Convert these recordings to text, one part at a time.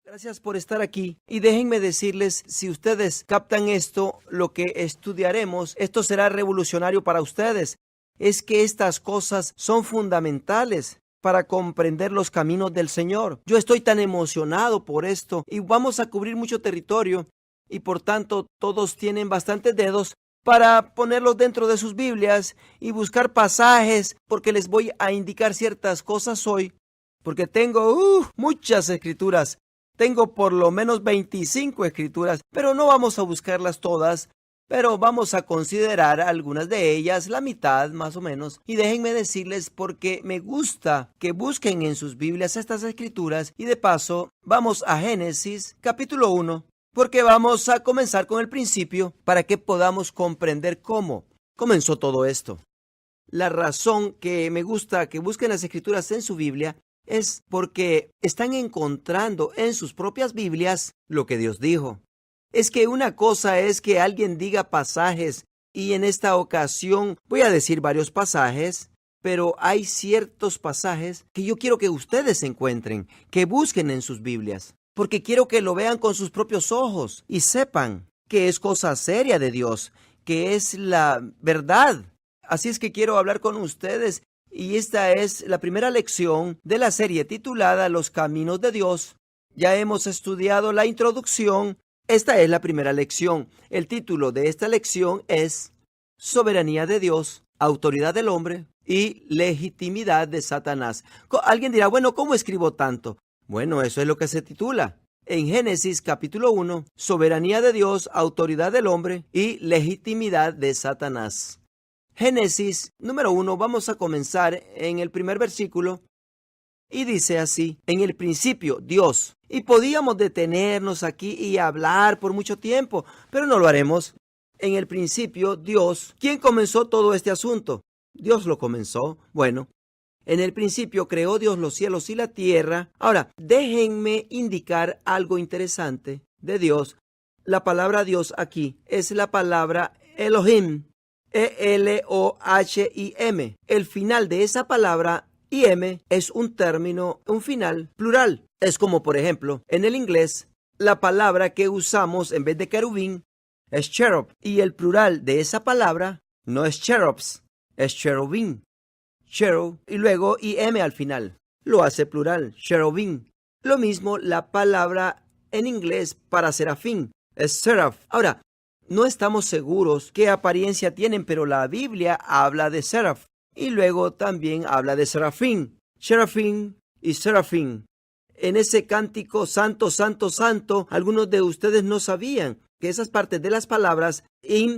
Gracias por estar aquí y déjenme decirles, si ustedes captan esto, lo que estudiaremos, esto será revolucionario para ustedes. Es que estas cosas son fundamentales para comprender los caminos del Señor. Yo estoy tan emocionado por esto y vamos a cubrir mucho territorio y por tanto todos tienen bastantes dedos para ponerlos dentro de sus Biblias y buscar pasajes, porque les voy a indicar ciertas cosas hoy, porque tengo muchas escrituras. Tengo por lo menos 25 escrituras, pero no vamos a buscarlas todas, pero vamos a considerar algunas de ellas, la mitad más o menos. Y déjenme decirles, porque me gusta que busquen en sus Biblias estas escrituras, y de paso vamos a Génesis capítulo 1, porque vamos a comenzar con el principio para que podamos comprender cómo comenzó todo esto. La razón que me gusta que busquen las escrituras en su Biblia es porque están encontrando en sus propias Biblias lo que Dios dijo. Es que una cosa es que alguien diga pasajes, y en esta ocasión voy a decir varios pasajes, pero hay ciertos pasajes que yo quiero que ustedes encuentren, que busquen en sus Biblias, porque quiero que lo vean con sus propios ojos y sepan que es cosa seria de Dios, que es la verdad. Así es que quiero hablar con ustedes. Y esta es la primera lección de la serie titulada Los Caminos de Dios. Ya hemos estudiado la introducción. Esta es la primera lección. El título de esta lección es Soberanía de Dios, Autoridad del Hombre y Legitimidad de Satanás. Alguien dirá, bueno, ¿cómo escribo tanto? Bueno, eso es lo que se titula. En Génesis capítulo 1, Soberanía de Dios, Autoridad del Hombre y Legitimidad de Satanás. Génesis número 1, vamos a comenzar en el primer versículo, y dice así: en el principio, Dios. Y podíamos detenernos aquí y hablar por mucho tiempo, pero no lo haremos. En el principio, Dios. ¿Quién comenzó todo este asunto? Dios lo comenzó. Bueno, en el principio creó Dios los cielos y la tierra. Ahora, déjenme indicar algo interesante de Dios. La palabra Dios aquí es la palabra Elohim. E-L-O-H-I-M. El final de esa palabra, I-M, es un término, un final plural. Es como, por ejemplo, en el inglés, la palabra que usamos en vez de querubín es cherub. Y el plural de esa palabra no es cherubs, es cherubín. Cherub y luego I-M al final. Lo hace plural, cherubín. Lo mismo la palabra en inglés para serafín es seraph. Ahora, no estamos seguros qué apariencia tienen, pero la Biblia habla de seraph y luego también habla de serafín, serafín y serafín. En ese cántico santo, santo, santo, algunos de ustedes no sabían que esas partes de las palabras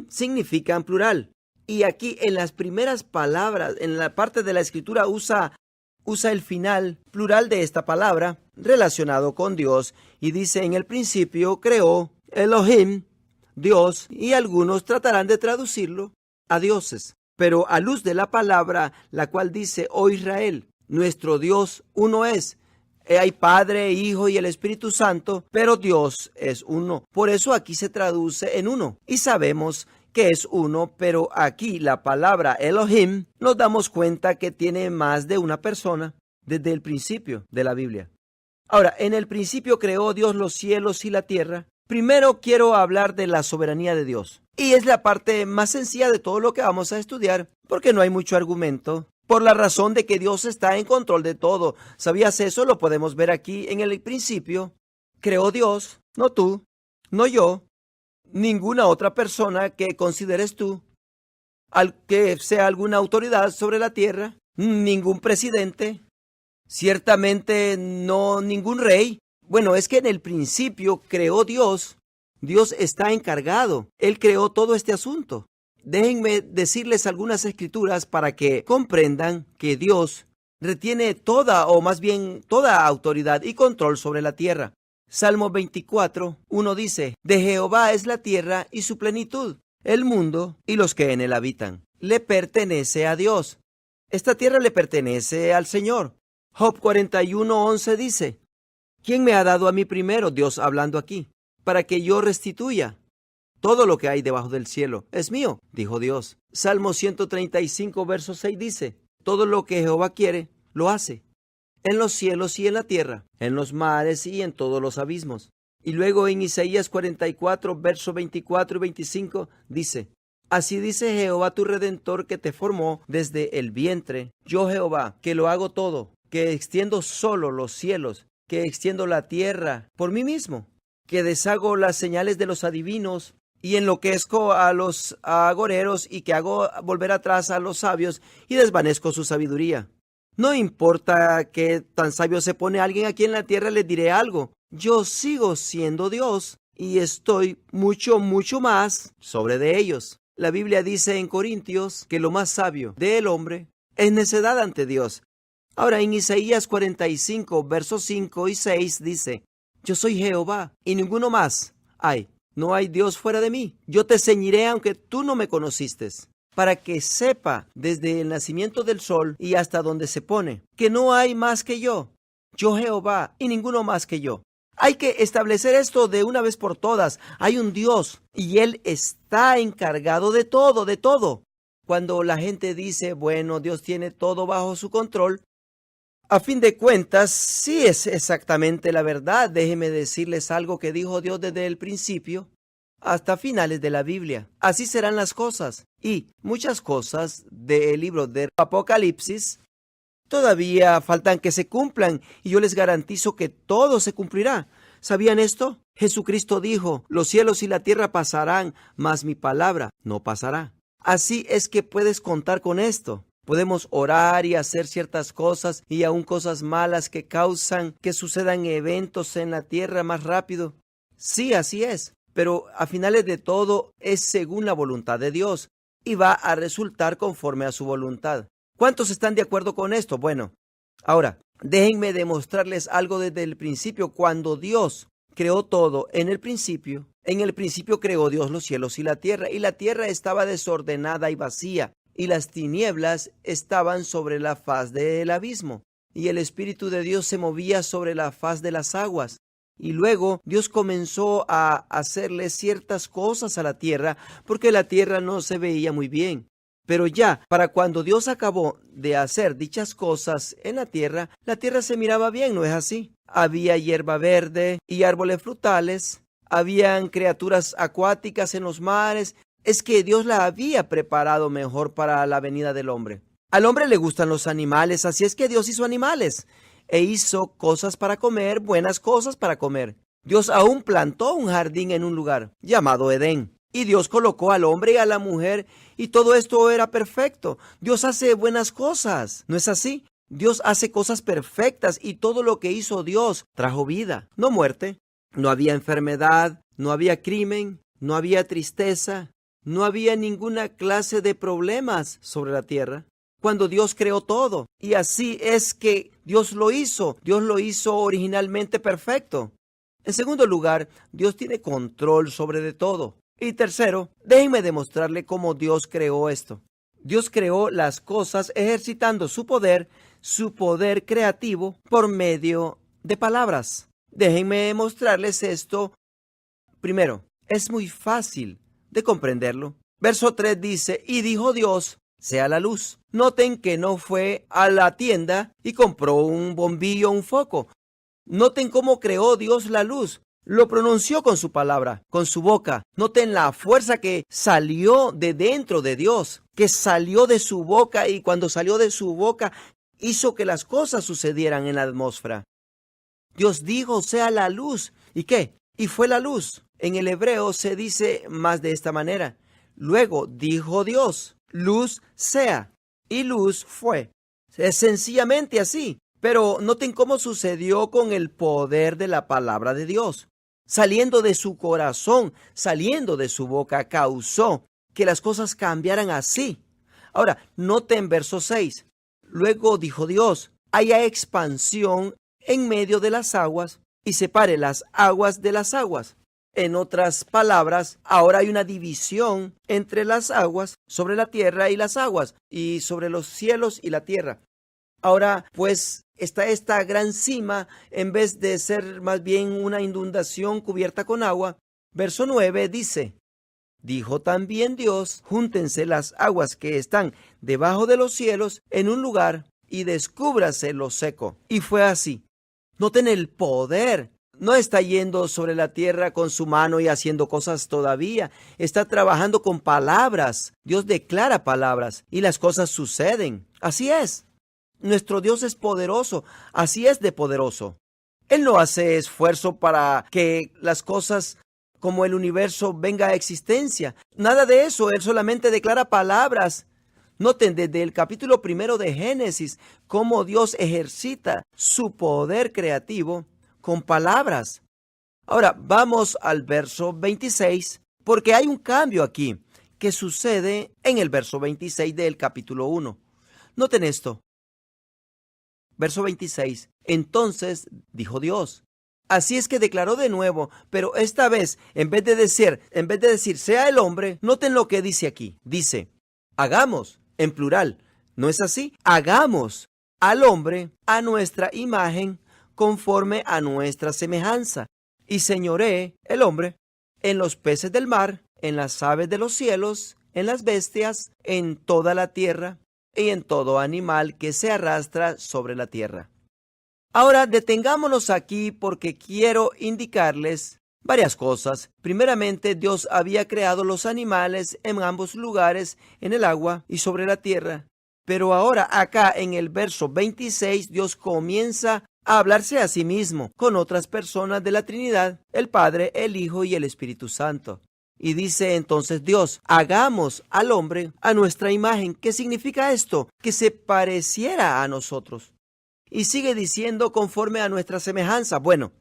significan plural. Y aquí en las primeras palabras, en la parte de la escritura usa el final plural de esta palabra relacionado con Dios y dice: en el principio creó Elohim, Dios, y algunos tratarán de traducirlo a dioses. Pero a luz de la palabra, la cual dice: oh Israel, nuestro Dios uno es. Hay Padre, Hijo y el Espíritu Santo, pero Dios es uno. Por eso aquí se traduce en uno. Y sabemos que es uno, pero aquí la palabra Elohim nos damos cuenta que tiene más de una persona desde el principio de la Biblia. Ahora, en el principio creó Dios los cielos y la tierra. Primero quiero hablar de la soberanía de Dios. Y es la parte más sencilla de todo lo que vamos a estudiar, porque no hay mucho argumento, por la razón de que Dios está en control de todo. ¿Sabías eso? Lo podemos ver aquí en el principio. Creó Dios, no tú, no yo, ninguna otra persona que consideres tú, al que sea alguna autoridad sobre la tierra, ningún presidente, ciertamente no ningún rey. Bueno, es que en el principio creó Dios. Dios está encargado. Él creó todo este asunto. Déjenme decirles algunas escrituras para que comprendan que Dios retiene toda, o más bien toda autoridad y control sobre la tierra. Salmo 24, 1 dice: de Jehová es la tierra y su plenitud, el mundo y los que en él habitan. Le pertenece a Dios. Esta tierra le pertenece al Señor. Job 41, 11 dice: ¿quién me ha dado a mí primero? Dios hablando aquí, para que yo restituya. Todo lo que hay debajo del cielo es mío, dijo Dios. Salmo 135, verso 6 dice: todo lo que Jehová quiere, lo hace. en los cielos y en la tierra, en los mares y en todos los abismos. Y luego en Isaías 44, versos 24 y 25 dice: Así dice Jehová tu Redentor, que te formó desde el vientre. Yo Jehová, que lo hago todo, que extiendo solo los cielos, que extiendo la tierra por mí mismo, que deshago las señales de los adivinos y enloquezco a los agoreros, y que hago volver atrás a los sabios y desvanezco su sabiduría. No importa que tan sabio se pone alguien aquí en la tierra, les diré algo: yo sigo siendo Dios y estoy mucho más sobre de ellos. La Biblia dice en Corintios que lo más sabio del hombre es necedad ante Dios. Ahora en Isaías 45, versos 5 y 6 dice: Yo soy Jehová y ninguno más hay. No hay Dios fuera de mí. Yo te ceñiré aunque tú no me conociste, para que sepa desde el nacimiento del sol y hasta donde se pone, que no hay más que yo. Yo Jehová y ninguno más que yo. Hay que establecer esto de una vez por todas. Hay un Dios y Él está encargado de todo, de todo. Cuando la gente dice, bueno, Dios tiene todo bajo su control, a fin de cuentas, sí es exactamente la verdad. Déjenme decirles algo que dijo Dios desde el principio hasta finales de la Biblia. Así serán las cosas. Y muchas cosas del libro de Apocalipsis todavía faltan que se cumplan, y yo les garantizo que todo se cumplirá. ¿Sabían esto? Jesucristo dijo: los cielos y la tierra pasarán, mas mi palabra no pasará. Así es que puedes contar con esto. Podemos orar y hacer ciertas cosas, y aún cosas malas que causan que sucedan eventos en la tierra más rápido. Sí, así es. Pero a finales de todo es según la voluntad de Dios y va a resultar conforme a su voluntad. ¿Cuántos están de acuerdo con esto? Bueno, ahora, déjenme demostrarles algo desde el principio. Cuando Dios creó todo en el principio creó Dios los cielos y la tierra estaba desordenada y vacía, y las tinieblas estaban sobre la faz del abismo, y el Espíritu de Dios se movía sobre la faz de las aguas. Y luego Dios comenzó a hacerle ciertas cosas a la tierra, porque la tierra no se veía muy bien. Pero ya, para cuando Dios acabó de hacer dichas cosas en la tierra se miraba bien, ¿no es así? Había hierba verde y árboles frutales, habían criaturas acuáticas en los mares. Es que Dios la había preparado mejor para la venida del hombre. Al hombre le gustan los animales, así es que Dios hizo animales e hizo cosas para comer, buenas cosas para comer. Dios aún plantó un jardín en un lugar llamado Edén. Y Dios colocó al hombre y a la mujer, y todo esto era perfecto. Dios hace buenas cosas, ¿no es así? Dios hace cosas perfectas, y todo lo que hizo Dios trajo vida, no muerte. No había enfermedad, no había crimen, no había tristeza, no había ninguna clase de problemas sobre la tierra cuando Dios creó todo. Y así es que Dios lo hizo originalmente perfecto. En segundo lugar, Dios tiene control sobre de todo. Y tercero, déjenme demostrarle cómo Dios creó esto. Dios creó las cosas ejercitando su poder creativo por medio de palabras. Déjenme mostrarles esto. Primero, es muy fácil de comprenderlo. Verso 3 dice: y dijo Dios, sea la luz. Noten que no fue a la tienda y compró un bombillo, un foco. Noten cómo creó Dios la luz. Lo pronunció con su palabra, con su boca. Noten la fuerza que salió de dentro de Dios, que salió de su boca, y cuando salió de su boca hizo que las cosas sucedieran en la atmósfera. Dios dijo, sea la luz. ¿Y qué? Y fue la luz. En el hebreo se dice más de esta manera: luego dijo Dios, luz sea, y luz fue. Es sencillamente así. Pero noten cómo sucedió con el poder de la palabra de Dios. Saliendo de su corazón, saliendo de su boca, causó que las cosas cambiaran así. Ahora, noten verso 6. Luego dijo Dios, haya expansión en medio de las aguas y separe las aguas de las aguas. En otras palabras, ahora hay una división entre las aguas, sobre la tierra y las aguas, y sobre los cielos y la tierra. Ahora, pues, está esta gran cima, en vez de ser más bien una inundación cubierta con agua. Verso 9 dice, dijo también Dios, júntense las aguas que están debajo de los cielos en un lugar, y descúbrase lo seco. Y fue así. Noten el poder. No está yendo sobre la tierra con su mano y haciendo cosas todavía. Está trabajando con palabras. Dios declara palabras y las cosas suceden. Así es. Nuestro Dios es poderoso. Así es de poderoso. Él no hace esfuerzo para que las cosas como el universo venga a existencia. Nada de eso. Él solamente declara palabras. Noten desde el capítulo 1 de Génesis cómo Dios ejercita su poder creativo con palabras. Ahora vamos al verso 26, porque hay un cambio aquí que sucede en el verso 26 del capítulo 1. Noten esto. Verso 26. Entonces dijo Dios. Así es que declaró de nuevo, pero esta vez, en vez de decir sea el hombre, noten lo que dice aquí. Dice, hagamos, en plural. ¿No es así? Hagamos al hombre a nuestra imagen, conforme a nuestra semejanza, y señoree el hombre en los peces del mar, en las aves de los cielos, en las bestias, en toda la tierra, y en todo animal que se arrastra sobre la tierra. Ahora detengámonos aquí porque quiero indicarles varias cosas. Primeramente, Dios había creado los animales en ambos lugares, en el agua y sobre la tierra. Pero ahora acá en el verso 26, Dios comienza a hablarse a sí mismo con otras personas de la Trinidad, el Padre, el Hijo y el Espíritu Santo. Y dice entonces Dios, hagamos al hombre a nuestra imagen. ¿Qué significa esto? Que se pareciera a nosotros. Y sigue diciendo conforme a nuestra semejanza. Bueno,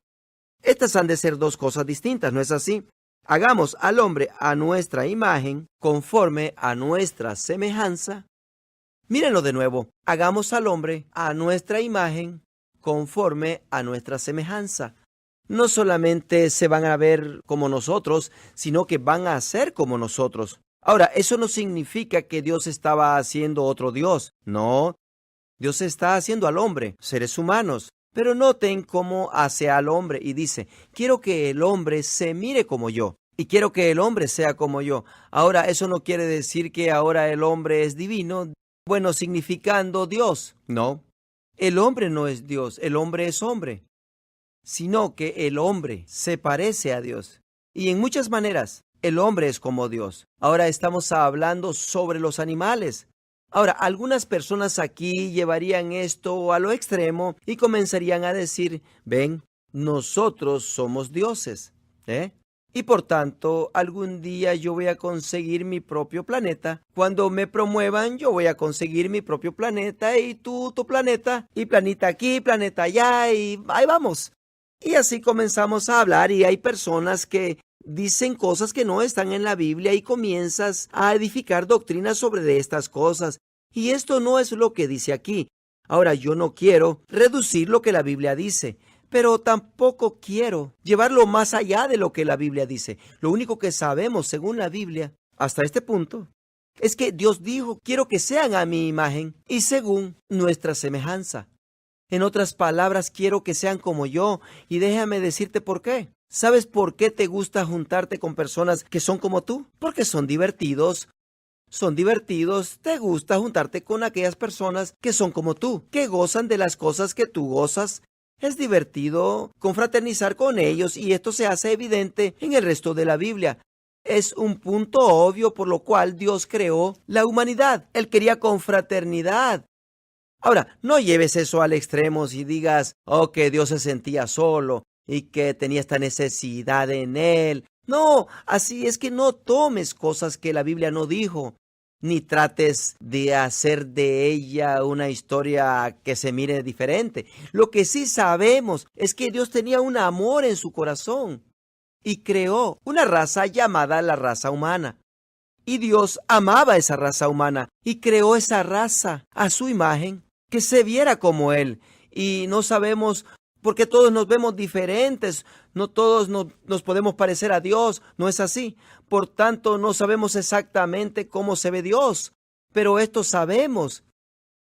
estas han de ser dos cosas distintas, ¿no es así? Hagamos al hombre a nuestra imagen, conforme a nuestra semejanza. Mírenlo de nuevo. Hagamos al hombre a nuestra imagen, conforme a nuestra semejanza. No solamente se van a ver como nosotros, sino que van a ser como nosotros. Ahora, eso no significa que Dios estaba haciendo otro Dios. No, Dios está haciendo al hombre, seres humanos. Pero noten cómo hace al hombre y dice, quiero que el hombre se mire como yo y quiero que el hombre sea como yo. Ahora, eso no quiere decir que ahora el hombre es divino, bueno, significando Dios. No. El hombre no es Dios, el hombre es hombre, sino que el hombre se parece a Dios. Y en muchas maneras, el hombre es como Dios. Ahora estamos hablando sobre los animales. Ahora, algunas personas aquí llevarían esto a lo extremo y comenzarían a decir, ven, nosotros somos dioses, y por tanto, algún día yo voy a conseguir mi propio planeta. Cuando me promuevan, yo voy a conseguir mi propio planeta y tú tu planeta. Y planeta aquí, planeta allá y ahí vamos. Y así comenzamos a hablar y hay personas que dicen cosas que no están en la Biblia y comienzas a edificar doctrinas sobre estas cosas. Y esto no es lo que dice aquí. Ahora, yo no quiero reducir lo que la Biblia dice, pero tampoco quiero llevarlo más allá de lo que la Biblia dice. Lo único que sabemos, según la Biblia, hasta este punto, es que Dios dijo, quiero que sean a mi imagen y según nuestra semejanza. En otras palabras, quiero que sean como yo, y déjame decirte por qué. ¿Sabes por qué te gusta juntarte con personas que son como tú? Porque son divertidos. Te gusta juntarte con aquellas personas que son como tú, que gozan de las cosas que tú gozas. Es divertido confraternizar con ellos y esto se hace evidente en el resto de la Biblia. Es un punto obvio por lo cual Dios creó la humanidad. Él quería confraternidad. Ahora, no lleves eso al extremo y digas, que Dios se sentía solo y que tenía esta necesidad en él. No, así es que no tomes cosas que la Biblia no dijo, ni trates de hacer de ella una historia que se mire diferente. Lo que sí sabemos es que Dios tenía un amor en su corazón y creó una raza llamada la raza humana. Y Dios amaba a esa raza humana y creó esa raza a su imagen, que se viera como Él. Y no sabemos porque todos nos vemos diferentes, no todos nos podemos parecer a Dios, no es así. Por tanto, no sabemos exactamente cómo se ve Dios, pero esto sabemos,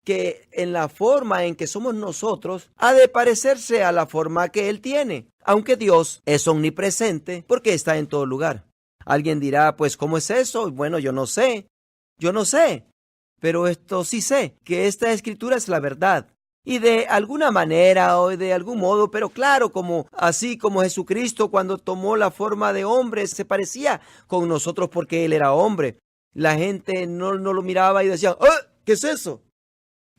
que en la forma en que somos nosotros, ha de parecerse a la forma que Él tiene, aunque Dios es omnipresente porque está en todo lugar. Alguien dirá, pues, ¿cómo es eso? Bueno, yo no sé, pero esto sí sé, que esta escritura es la verdad. Y de alguna manera o de algún modo, pero claro, así como Jesucristo cuando tomó la forma de hombre, se parecía con nosotros porque Él era hombre. La gente no lo miraba y decía, ¡ah! ¿Qué es eso?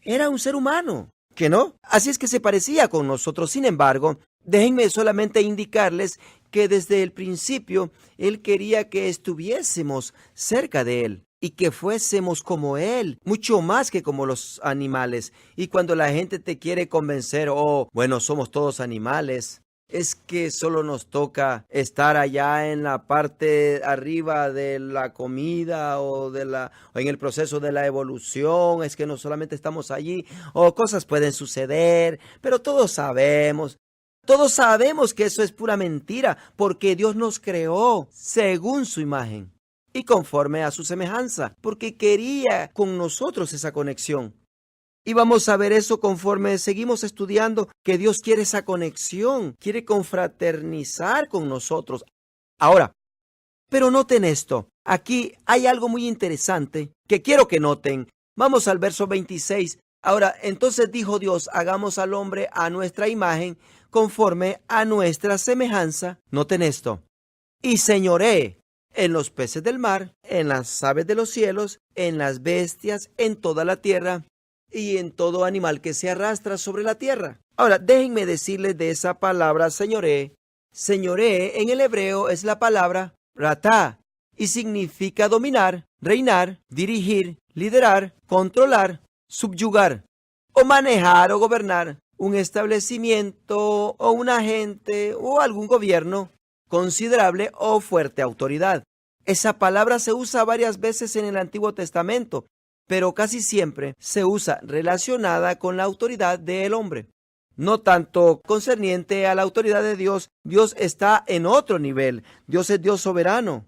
Era un ser humano, ¿que no? Así es que se parecía con nosotros. Sin embargo, déjenme solamente indicarles que desde el principio Él quería que estuviésemos cerca de Él y que fuésemos como Él, mucho más que como los animales. Y cuando la gente te quiere convencer, oh, bueno, somos todos animales, es que solo nos toca estar allá en la parte arriba de la comida o en el proceso de la evolución, es que no solamente estamos allí, o cosas pueden suceder, pero todos sabemos que eso es pura mentira, porque Dios nos creó según su imagen y conforme a su semejanza, porque quería con nosotros esa conexión. Y vamos a ver eso conforme seguimos estudiando, que Dios quiere esa conexión, quiere confraternizar con nosotros. Ahora, pero noten esto, aquí hay algo muy interesante que quiero que noten. Vamos al verso 26. Ahora, entonces dijo Dios, hagamos al hombre a nuestra imagen, conforme a nuestra semejanza. Noten esto. Y señoree en los peces del mar, en las aves de los cielos, en las bestias, en toda la tierra y en todo animal que se arrastra sobre la tierra. Ahora, déjenme decirles de esa palabra señoree. Señoree en el hebreo es la palabra ratá y significa dominar, reinar, dirigir, liderar, controlar, subyugar o manejar o gobernar un establecimiento o un agente o algún gobierno considerable o fuerte autoridad. Esa palabra se usa varias veces en el Antiguo Testamento, pero casi siempre se usa relacionada con la autoridad del hombre. No tanto concerniente a la autoridad de Dios. Dios está en otro nivel. Dios es Dios soberano.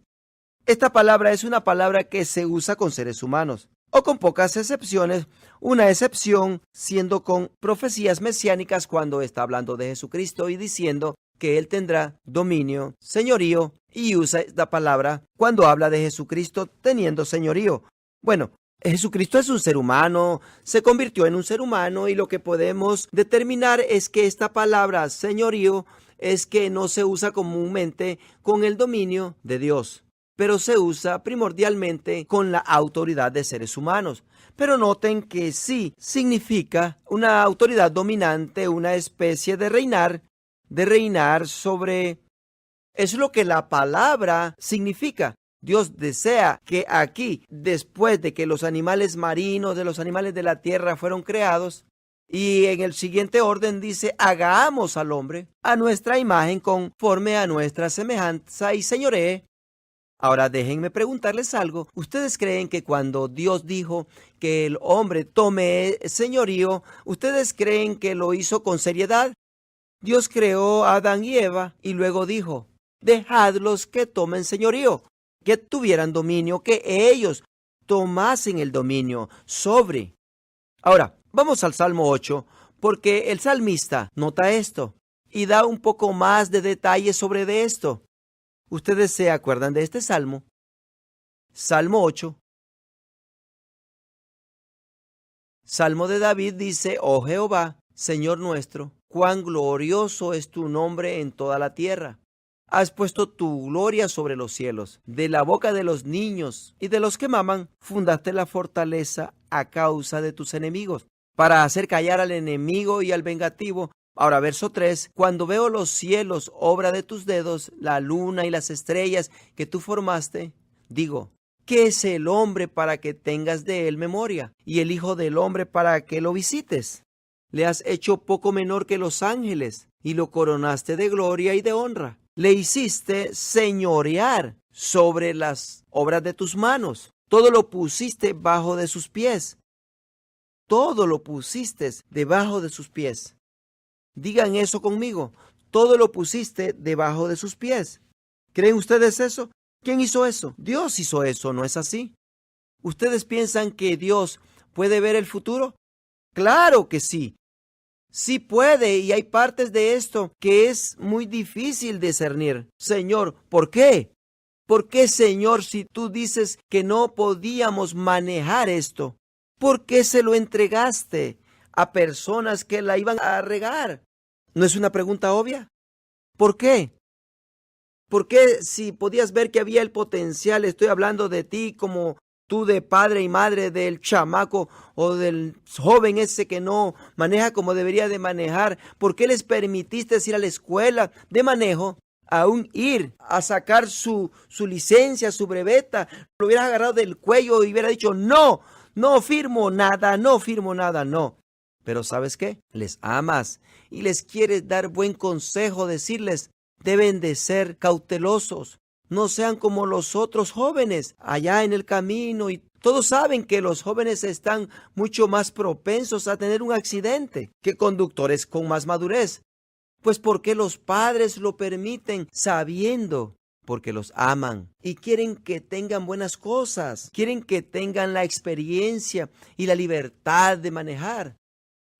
Esta palabra es una palabra que se usa con seres humanos, o con pocas excepciones, una excepción siendo con profecías mesiánicas cuando está hablando de Jesucristo y diciendo que Él tendrá dominio, señorío, y usa esta palabra cuando habla de Jesucristo teniendo señorío. Bueno, Jesucristo es un ser humano, se convirtió en un ser humano y lo que podemos determinar es que esta palabra señorío es que no se usa comúnmente con el dominio de Dios, pero se usa primordialmente con la autoridad de seres humanos. Pero noten que sí significa una autoridad dominante, una especie de reinar sobre. Es lo que la palabra significa. Dios desea que aquí, después de que los animales marinos, de los animales de la tierra fueron creados, y en el siguiente orden dice, hagamos al hombre a nuestra imagen conforme a nuestra semejanza y señoree. Ahora déjenme preguntarles algo. ¿Ustedes creen que cuando Dios dijo que el hombre tome señorío, ustedes creen que lo hizo con seriedad? Dios creó a Adán y Eva y luego dijo, dejadlos que tomen señorío, que tuvieran dominio, que ellos tomasen el dominio sobre. Ahora, vamos al Salmo 8, porque el salmista nota esto y da un poco más de detalles sobre de esto. ¿Ustedes se acuerdan de este salmo? Salmo 8. Salmo de David dice, oh Jehová, Señor nuestro, cuán glorioso es tu nombre en toda la tierra. Has puesto tu gloria sobre los cielos. De la boca de los niños y de los que maman, fundaste la fortaleza a causa de tus enemigos, para hacer callar al enemigo y al vengativo. Ahora, verso 3, cuando veo los cielos, obra de tus dedos, la luna y las estrellas que tú formaste, digo, ¿qué es el hombre para que tengas de él memoria? Y el hijo del hombre para que lo visites. Le has hecho poco menor que los ángeles, y lo coronaste de gloria y de honra. Le hiciste señorear sobre las obras de tus manos. Todo lo pusiste bajo de sus pies. Todo lo pusiste debajo de sus pies. Digan eso conmigo. Todo lo pusiste debajo de sus pies. ¿Creen ustedes eso? ¿Quién hizo eso? Dios hizo eso, ¿no es así? ¿Ustedes piensan que Dios puede ver el futuro? Claro que sí. Sí puede, y hay partes de esto que es muy difícil discernir. Señor, ¿por qué? ¿Por qué, Señor, si tú dices que no podíamos manejar esto? ¿Por qué se lo entregaste a personas que la iban a regar? ¿No es una pregunta obvia? ¿Por qué? ¿Por qué si podías ver que había el potencial? Estoy hablando de ti como tú de padre y madre del chamaco o del joven ese que no maneja como debería de manejar. ¿Por qué les permitiste ir a la escuela de manejo? Aún ir a sacar su licencia, su breveta, lo hubieras agarrado del cuello y hubiera dicho, no, no firmo nada, no firmo nada, no. Pero ¿sabes qué? Les amas y les quieres dar buen consejo, decirles, deben de ser cautelosos, no sean como los otros jóvenes allá en el camino. Y todos saben que los jóvenes están mucho más propensos a tener un accidente que conductores con más madurez. Pues porque los padres lo permiten sabiendo, porque los aman y quieren que tengan buenas cosas, quieren que tengan la experiencia y la libertad de manejar,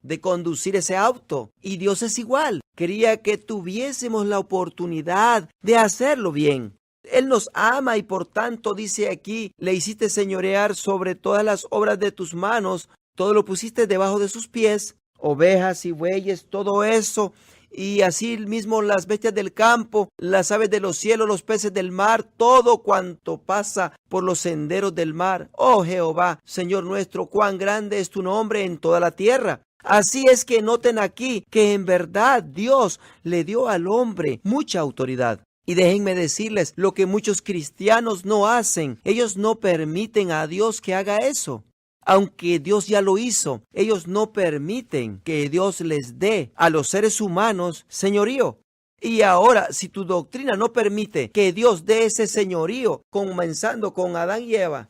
de conducir ese auto. Y Dios es igual, quería que tuviésemos la oportunidad de hacerlo bien. Él nos ama y por tanto dice aquí, le hiciste señorear sobre todas las obras de tus manos, todo lo pusiste debajo de sus pies, ovejas y bueyes, todo eso. Y así mismo las bestias del campo, las aves de los cielos, los peces del mar, todo cuanto pasa por los senderos del mar. Oh Jehová, Señor nuestro, cuán grande es tu nombre en toda la tierra. Así es que noten aquí que en verdad Dios le dio al hombre mucha autoridad. Y déjenme decirles lo que muchos cristianos no hacen. Ellos no permiten a Dios que haga eso. Aunque Dios ya lo hizo, ellos no permiten que Dios les dé a los seres humanos señorío. Y ahora, si tu doctrina no permite que Dios dé ese señorío, comenzando con Adán y Eva,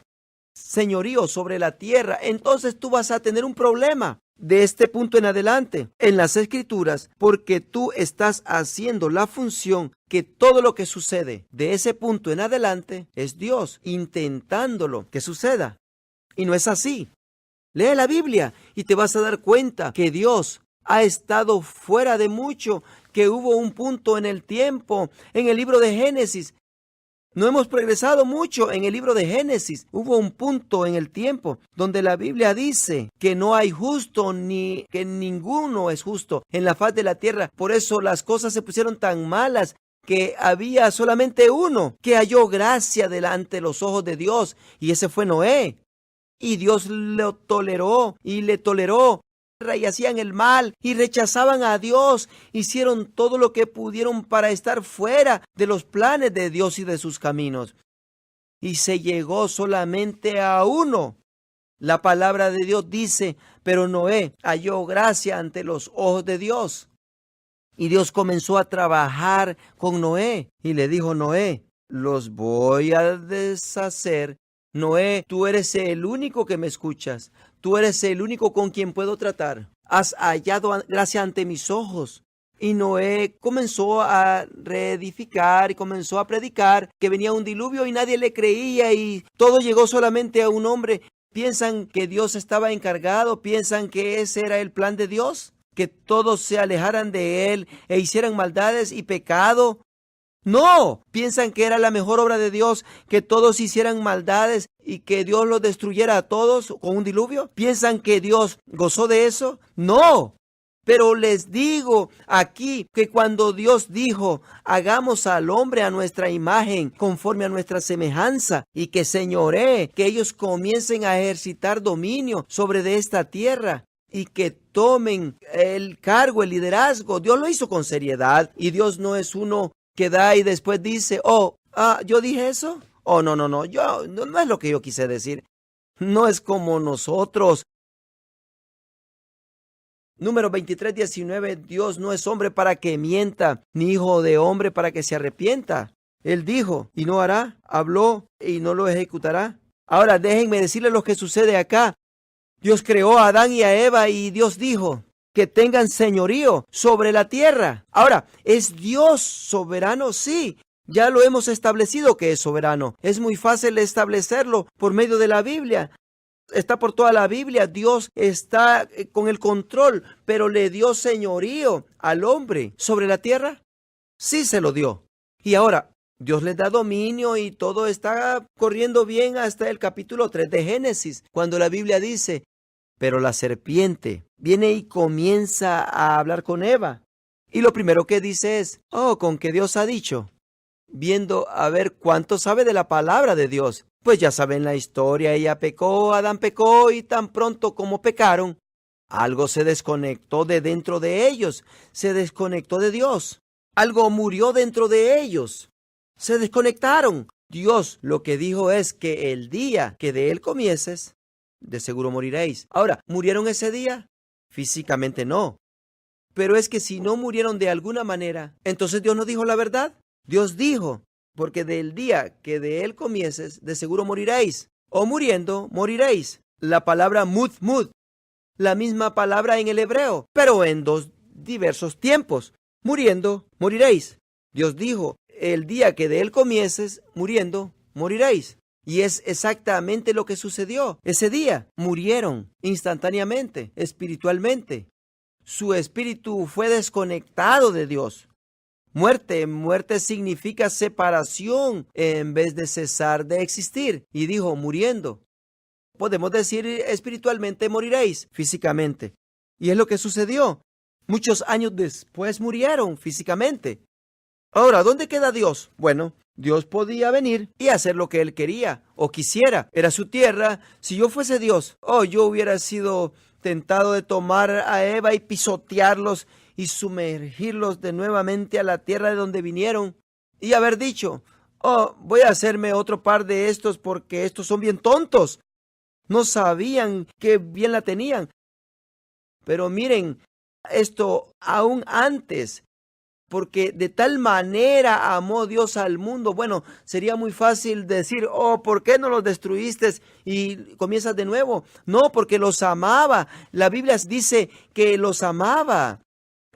señorío sobre la tierra, entonces tú vas a tener un problema de este punto en adelante en las Escrituras, porque tú estás haciendo la función que todo lo que sucede de ese punto en adelante es Dios intentándolo que suceda. Y no es así. Lee la Biblia y te vas a dar cuenta que Dios ha estado fuera de mucho, que hubo un punto en el tiempo, en el libro de Génesis. No hemos progresado mucho en el libro de Génesis. Hubo un punto en el tiempo donde la Biblia dice que no hay justo ni que ninguno es justo en la faz de la tierra. Por eso las cosas se pusieron tan malas que había solamente uno que halló gracia delante de los ojos de Dios, y ese fue Noé. Y Dios lo toleró y le toleró. Y hacían el mal y rechazaban a Dios. Hicieron todo lo que pudieron para estar fuera de los planes de Dios y de sus caminos. Y se llegó solamente a uno. La palabra de Dios dice, pero Noé halló gracia ante los ojos de Dios. Y Dios comenzó a trabajar con Noé y le dijo, Noé, los voy a deshacer. Noé, tú eres el único que me escuchas. Tú eres el único con quien puedo tratar. Has hallado gracia ante mis ojos. Y Noé comenzó a reedificar y comenzó a predicar que venía un diluvio y nadie le creía y todo llegó solamente a un hombre. ¿Piensan que Dios estaba encargado? ¿Piensan que ese era el plan de Dios? ¿Que todos se alejaran de él e hicieran maldades y pecado? No, piensan que era la mejor obra de Dios, que todos hicieran maldades y que Dios los destruyera a todos con un diluvio. ¿Piensan que Dios gozó de eso? No. Pero les digo aquí que cuando Dios dijo, hagamos al hombre a nuestra imagen, conforme a nuestra semejanza, y que señoree, que ellos comiencen a ejercitar dominio sobre de esta tierra, y que tomen el cargo, el liderazgo, Dios lo hizo con seriedad, y Dios no es uno que da y después dice, ¿yo dije eso? No, no es lo que yo quise decir. No es como nosotros. Número 23:19, Dios no es hombre para que mienta, ni hijo de hombre para que se arrepienta. Él dijo y no hará, habló y no lo ejecutará. Ahora déjenme decirles lo que sucede acá. Dios creó a Adán y a Eva y Dios dijo que tengan señorío sobre la tierra. Ahora, ¿es Dios soberano? Sí, ya lo hemos establecido que es soberano. Es muy fácil establecerlo por medio de la Biblia. Está por toda la Biblia. Dios está con el control, pero ¿le dio señorío al hombre sobre la tierra? Sí se lo dio. Y ahora, Dios les da dominio y todo está corriendo bien hasta el capítulo 3 de Génesis, cuando la Biblia dice Pero la serpiente viene y comienza a hablar con Eva. Y lo primero que dice es, con que Dios ha dicho. Viendo a ver cuánto sabe de la palabra de Dios. Pues ya saben la historia, ella pecó, Adán pecó y tan pronto como pecaron, algo se desconectó de dentro de ellos, se desconectó de Dios. Algo murió dentro de ellos, se desconectaron. Dios lo que dijo es que el día que de él comieses, de seguro moriréis. Ahora, ¿murieron ese día? Físicamente no. Pero es que si no murieron de alguna manera, entonces Dios no dijo la verdad. Dios dijo, porque del día que de él comieses, de seguro moriréis, o muriendo, moriréis. La palabra mud, la misma palabra en el hebreo, pero en dos diversos tiempos. Muriendo, moriréis. Dios dijo, el día que de él comieses, muriendo, moriréis. Y es exactamente lo que sucedió. Ese día murieron instantáneamente, espiritualmente. Su espíritu fue desconectado de Dios. Muerte significa separación en vez de cesar de existir. Y dijo, muriendo. Podemos decir espiritualmente moriréis, físicamente. Y es lo que sucedió. Muchos años después murieron físicamente. Ahora, ¿dónde queda Dios? Bueno, Dios podía venir y hacer lo que Él quería o quisiera. Era su tierra. Si yo fuese Dios, yo hubiera sido tentado de tomar a Eva y pisotearlos y sumergirlos de nuevamente a la tierra de donde vinieron y haber dicho, voy a hacerme otro par de estos porque estos son bien tontos. No sabían qué bien la tenían. Pero miren, esto aún antes, porque de tal manera amó Dios al mundo. Bueno, sería muy fácil decir, ¿por qué no los destruiste y comienzas de nuevo? No, porque los amaba. La Biblia dice que los amaba.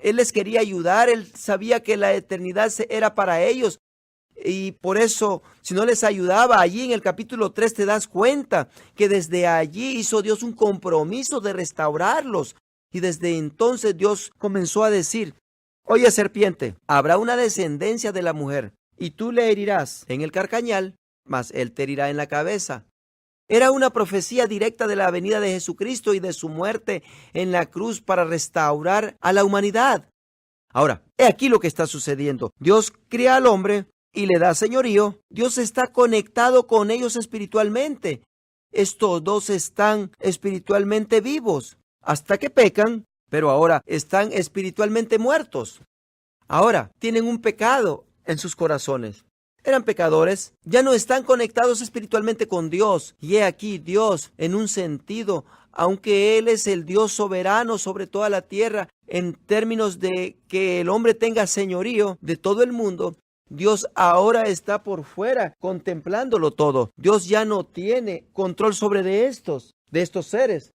Él les quería ayudar, Él sabía que la eternidad era para ellos. Y por eso, si no les ayudaba, allí en el capítulo 3 te das cuenta que desde allí hizo Dios un compromiso de restaurarlos. Y desde entonces Dios comenzó a decir, oye serpiente, habrá una descendencia de la mujer, y tú le herirás en el carcañal, mas él te herirá en la cabeza. Era una profecía directa de la venida de Jesucristo y de su muerte en la cruz para restaurar a la humanidad. Ahora, he aquí lo que está sucediendo. Dios crea al hombre y le da señorío. Dios está conectado con ellos espiritualmente. Estos dos están espiritualmente vivos hasta que pecan, pero ahora están espiritualmente muertos. Ahora tienen un pecado en sus corazones. Eran pecadores, ya no están conectados espiritualmente con Dios. Y he aquí Dios, en un sentido, aunque Él es el Dios soberano sobre toda la tierra, en términos de que el hombre tenga señorío de todo el mundo, Dios ahora está por fuera contemplándolo todo. Dios ya no tiene control sobre de estos seres.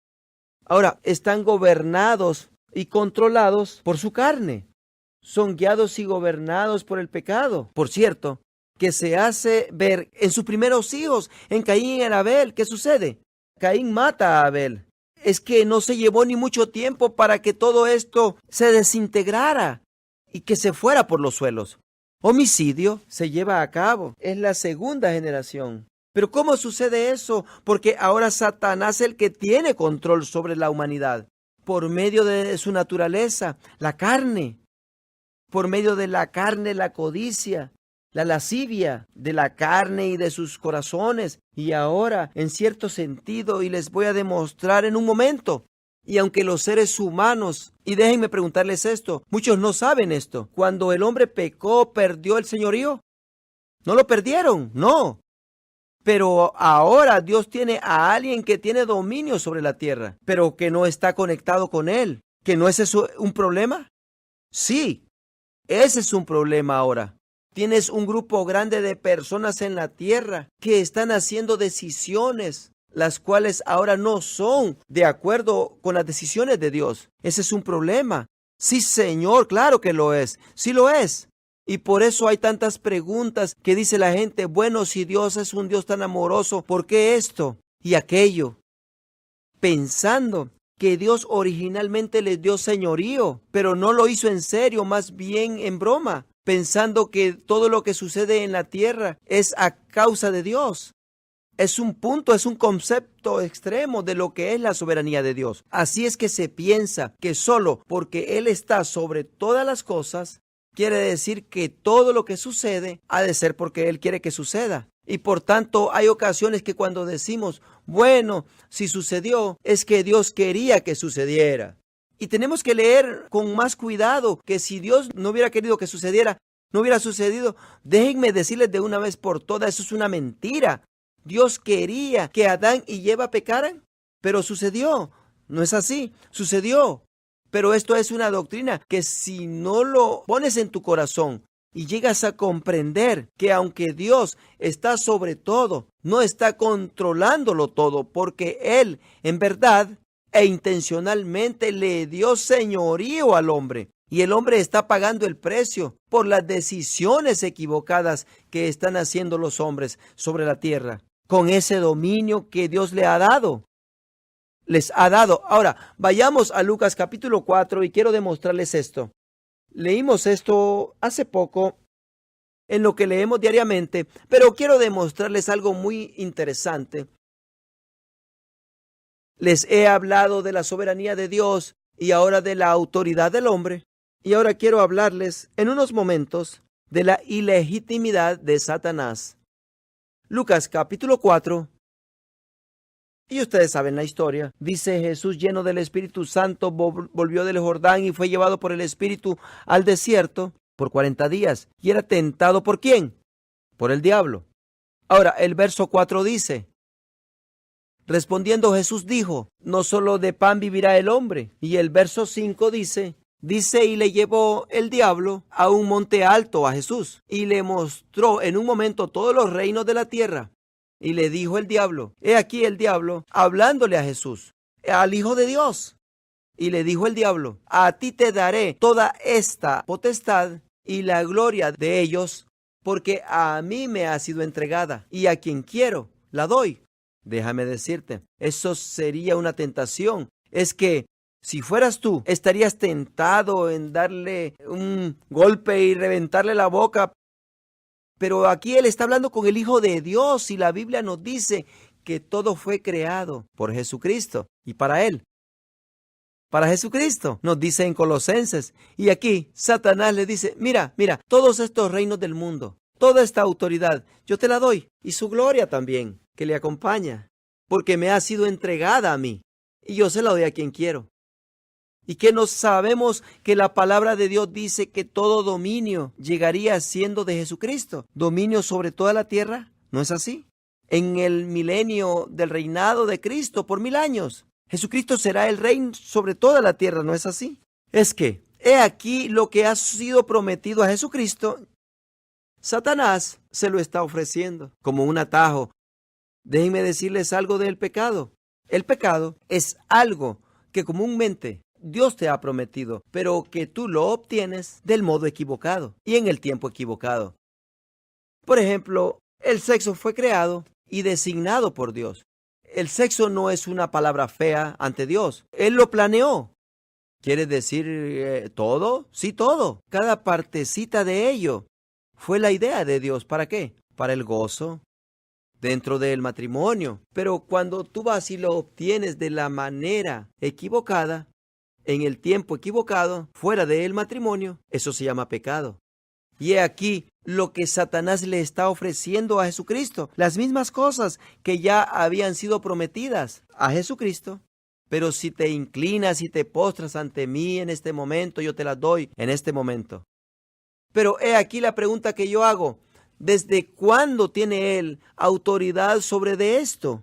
Ahora están gobernados y controlados por su carne. Son guiados y gobernados por el pecado. Por cierto, que se hace ver en sus primeros hijos, en Caín y en Abel. ¿Qué sucede? Caín mata a Abel. Es que no se llevó ni mucho tiempo para que todo esto se desintegrara y que se fuera por los suelos. Homicidio se lleva a cabo. Es la segunda generación. Pero ¿cómo sucede eso? Porque ahora Satanás es el que tiene control sobre la humanidad. Por medio de su naturaleza, la carne. Por medio de la carne, la codicia, la lascivia de la carne y de sus corazones. Y ahora, en cierto sentido, y les voy a demostrar en un momento. Y aunque los seres humanos, y déjenme preguntarles esto, muchos no saben esto. Cuando el hombre pecó, ¿perdió el señorío? No lo perdieron, no. Pero ahora Dios tiene a alguien que tiene dominio sobre la tierra, pero que no está conectado con Él. ¿Que no es eso un problema? Sí, ese es un problema ahora. Tienes un grupo grande de personas en la tierra que están haciendo decisiones, las cuales ahora no son de acuerdo con las decisiones de Dios. Ese es un problema. Sí, Señor, claro que lo es. Sí lo es. Y por eso hay tantas preguntas que dice la gente, bueno, si Dios es un Dios tan amoroso, ¿por qué esto y aquello? Pensando que Dios originalmente les dio señorío, pero no lo hizo en serio, más bien en broma, pensando que todo lo que sucede en la tierra es a causa de Dios. Es un punto, es un concepto extremo de lo que es la soberanía de Dios. Así es que se piensa que solo porque Él está sobre todas las cosas, quiere decir que todo lo que sucede ha de ser porque Él quiere que suceda. Y por tanto hay ocasiones que cuando decimos, bueno, si sucedió, es que Dios quería que sucediera. Y tenemos que leer con más cuidado que si Dios no hubiera querido que sucediera, no hubiera sucedido. Déjenme decirles de una vez por todas, eso es una mentira. Dios quería que Adán y Eva pecaran, pero sucedió. No es así, sucedió. Pero esto es una doctrina que si no lo pones en tu corazón y llegas a comprender que aunque Dios está sobre todo, no está controlándolo todo, porque Él en verdad e intencionalmente le dio señorío al hombre. Y el hombre está pagando el precio por las decisiones equivocadas que están haciendo los hombres sobre la tierra, con ese dominio que Dios le ha dado. Les ha dado. Ahora, vayamos a Lucas capítulo 4 y quiero demostrarles esto. Leímos esto hace poco en lo que leemos diariamente, pero quiero demostrarles algo muy interesante. Les he hablado de la soberanía de Dios y ahora de la autoridad del hombre. Y ahora quiero hablarles en unos momentos de la ilegitimidad de Satanás. Lucas capítulo 4. Y ustedes saben la historia. Dice: Jesús, lleno del Espíritu Santo, volvió del Jordán y fue llevado por el Espíritu al desierto por 40 días. ¿Y era tentado por quién? Por el diablo. Ahora, el verso 4 dice: respondiendo Jesús dijo, no solo de pan vivirá el hombre. Y el verso 5 dice, y le llevó el diablo a un monte alto a Jesús, y le mostró en un momento todos los reinos de la tierra. Y le dijo el diablo, he aquí el diablo, hablándole a Jesús, al Hijo de Dios. Y le dijo el diablo, a ti te daré toda esta potestad y la gloria de ellos, porque a mí me ha sido entregada, y a quien quiero la doy. Déjame decirte, eso sería una tentación. Es que si fueras tú, estarías tentado en darle un golpe y reventarle la boca. Pero aquí él está hablando con el Hijo de Dios y la Biblia nos dice que todo fue creado por Jesucristo y para Él. Para Jesucristo, nos dice en Colosenses. Y aquí Satanás le dice, mira, todos estos reinos del mundo, toda esta autoridad, yo te la doy. Y su gloria también, que le acompaña, porque me ha sido entregada a mí. Y yo se la doy a quien quiero. Y que no sabemos que la palabra de Dios dice que todo dominio llegaría siendo de Jesucristo. Dominio sobre toda la tierra, ¿no es así? En el milenio del reinado de Cristo por 1000 años. Jesucristo será el rey sobre toda la tierra, ¿no es así? Es que, he aquí lo que ha sido prometido a Jesucristo. Satanás se lo está ofreciendo como un atajo. Déjenme decirles algo del pecado. El pecado es algo que comúnmente Dios te ha prometido, pero que tú lo obtienes del modo equivocado y en el tiempo equivocado. Por ejemplo, el sexo fue creado y designado por Dios. El sexo no es una palabra fea ante Dios. Él lo planeó. ¿Quiere decir todo? Sí, todo. Cada partecita de ello fue la idea de Dios. ¿Para qué? Para el gozo dentro del matrimonio. Pero cuando tú vas y lo obtienes de la manera equivocada, en el tiempo equivocado, fuera del matrimonio, eso se llama pecado. Y he aquí lo que Satanás le está ofreciendo a Jesucristo, las mismas cosas que ya habían sido prometidas a Jesucristo. Pero si te inclinas y te postras ante mí en este momento, yo te las doy en este momento. Pero he aquí la pregunta que yo hago, ¿desde cuándo tiene él autoridad sobre de esto?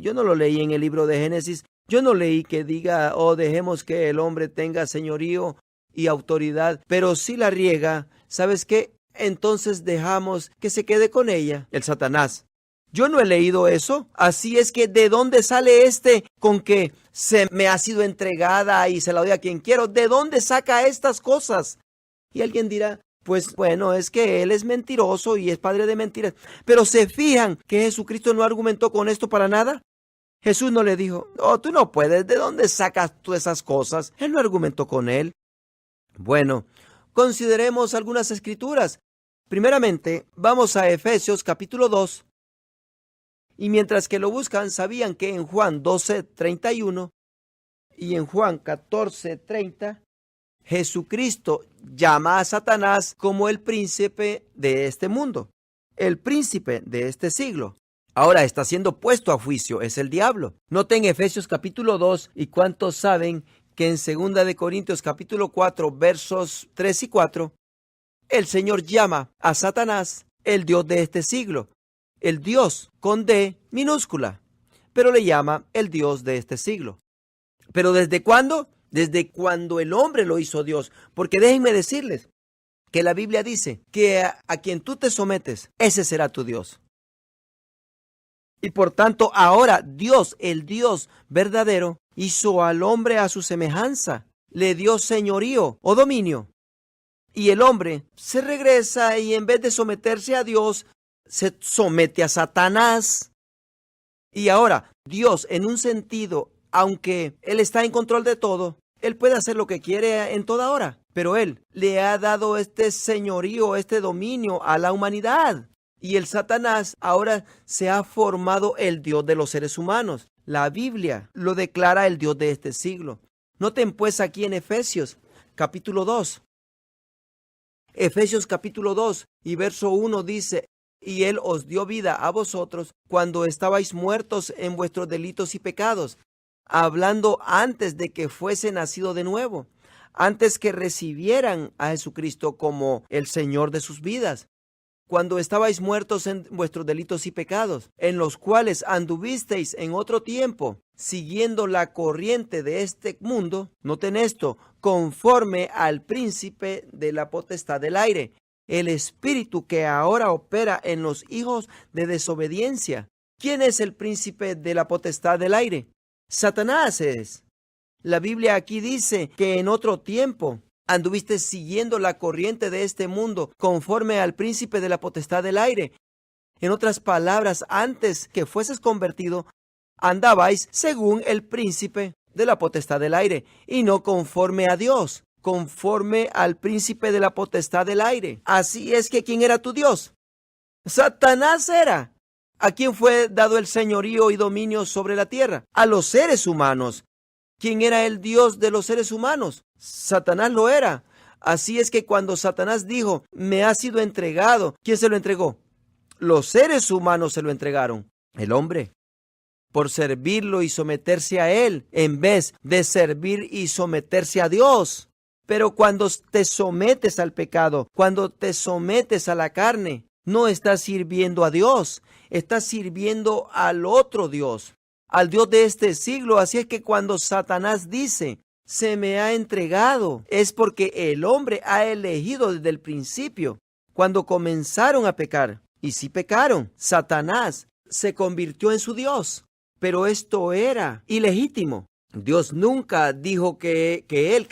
Yo no lo leí en el libro de Génesis. Yo no leí que diga, dejemos que el hombre tenga señorío y autoridad, pero si la riega, ¿sabes qué? Entonces dejamos que se quede con ella, el Satanás. Yo no he leído eso, así es que ¿de dónde sale con que se me ha sido entregada y se la doy a quien quiero? ¿De dónde saca estas cosas? Y alguien dirá, pues bueno, es que él es mentiroso y es padre de mentiras. Pero ¿se fijan que Jesucristo no argumentó con esto para nada? Jesús no le dijo, tú no puedes, ¿de dónde sacas tú esas cosas? Él no argumentó con él. Bueno, consideremos algunas escrituras. Primeramente, vamos a Efesios capítulo 2 Y mientras que lo buscan, sabían que en Juan 12:31 y en Juan 14:30, Jesucristo llama a Satanás como el príncipe de este mundo, el príncipe de este siglo. Ahora está siendo puesto a juicio, es el diablo. Noten Efesios capítulo 2, y cuántos saben que en 2 de Corintios capítulo 4, versos 3 y 4, el Señor llama a Satanás el Dios de este siglo, el Dios con D minúscula, pero le llama el Dios de este siglo. ¿Pero desde cuándo? Desde cuando el hombre lo hizo Dios, porque déjenme decirles que la Biblia dice que a quien tú te sometes, ese será tu Dios. Y por tanto, ahora Dios, el Dios verdadero, hizo al hombre a su semejanza, le dio señorío o dominio. Y el hombre se regresa y en vez de someterse a Dios, se somete a Satanás. Y ahora, Dios, en un sentido, aunque Él está en control de todo, Él puede hacer lo que quiere en toda hora. Pero Él le ha dado este señorío, este dominio a la humanidad. Y el Satanás ahora se ha formado el Dios de los seres humanos. La Biblia lo declara el Dios de este siglo. Noten pues aquí en Efesios capítulo 2. Efesios capítulo 2 y verso 1 dice: y Él os dio vida a vosotros cuando estabais muertos en vuestros delitos y pecados, hablando antes de que fuese nacido de nuevo, antes que recibieran a Jesucristo como el Señor de sus vidas. Cuando estabais muertos en vuestros delitos y pecados, en los cuales anduvisteis en otro tiempo, siguiendo la corriente de este mundo, noten esto, conforme al príncipe de la potestad del aire, el espíritu que ahora opera en los hijos de desobediencia. ¿Quién es el príncipe de la potestad del aire? Satanás es. La Biblia aquí dice que en otro tiempo anduviste siguiendo la corriente de este mundo conforme al príncipe de la potestad del aire. En otras palabras, antes que fueses convertido, andabais según el príncipe de la potestad del aire y no conforme a Dios, conforme al príncipe de la potestad del aire. Así es que ¿quién era tu Dios? Satanás era. ¿A quién fue dado el señorío y dominio sobre la tierra? A los seres humanos. ¿Quién era el Dios de los seres humanos? Satanás lo era. Así es que cuando Satanás dijo, me ha sido entregado, ¿quién se lo entregó? Los seres humanos se lo entregaron. El hombre. Por servirlo y someterse a él, en vez de servir y someterse a Dios. Pero cuando te sometes al pecado, cuando te sometes a la carne, no estás sirviendo a Dios, estás sirviendo al otro Dios, al Dios de este siglo. Así es que cuando Satanás dice, se me ha entregado, es porque el hombre ha elegido desde el principio, cuando comenzaron a pecar. Y si pecaron, Satanás se convirtió en su Dios. Pero esto era ilegítimo. Dios nunca dijo que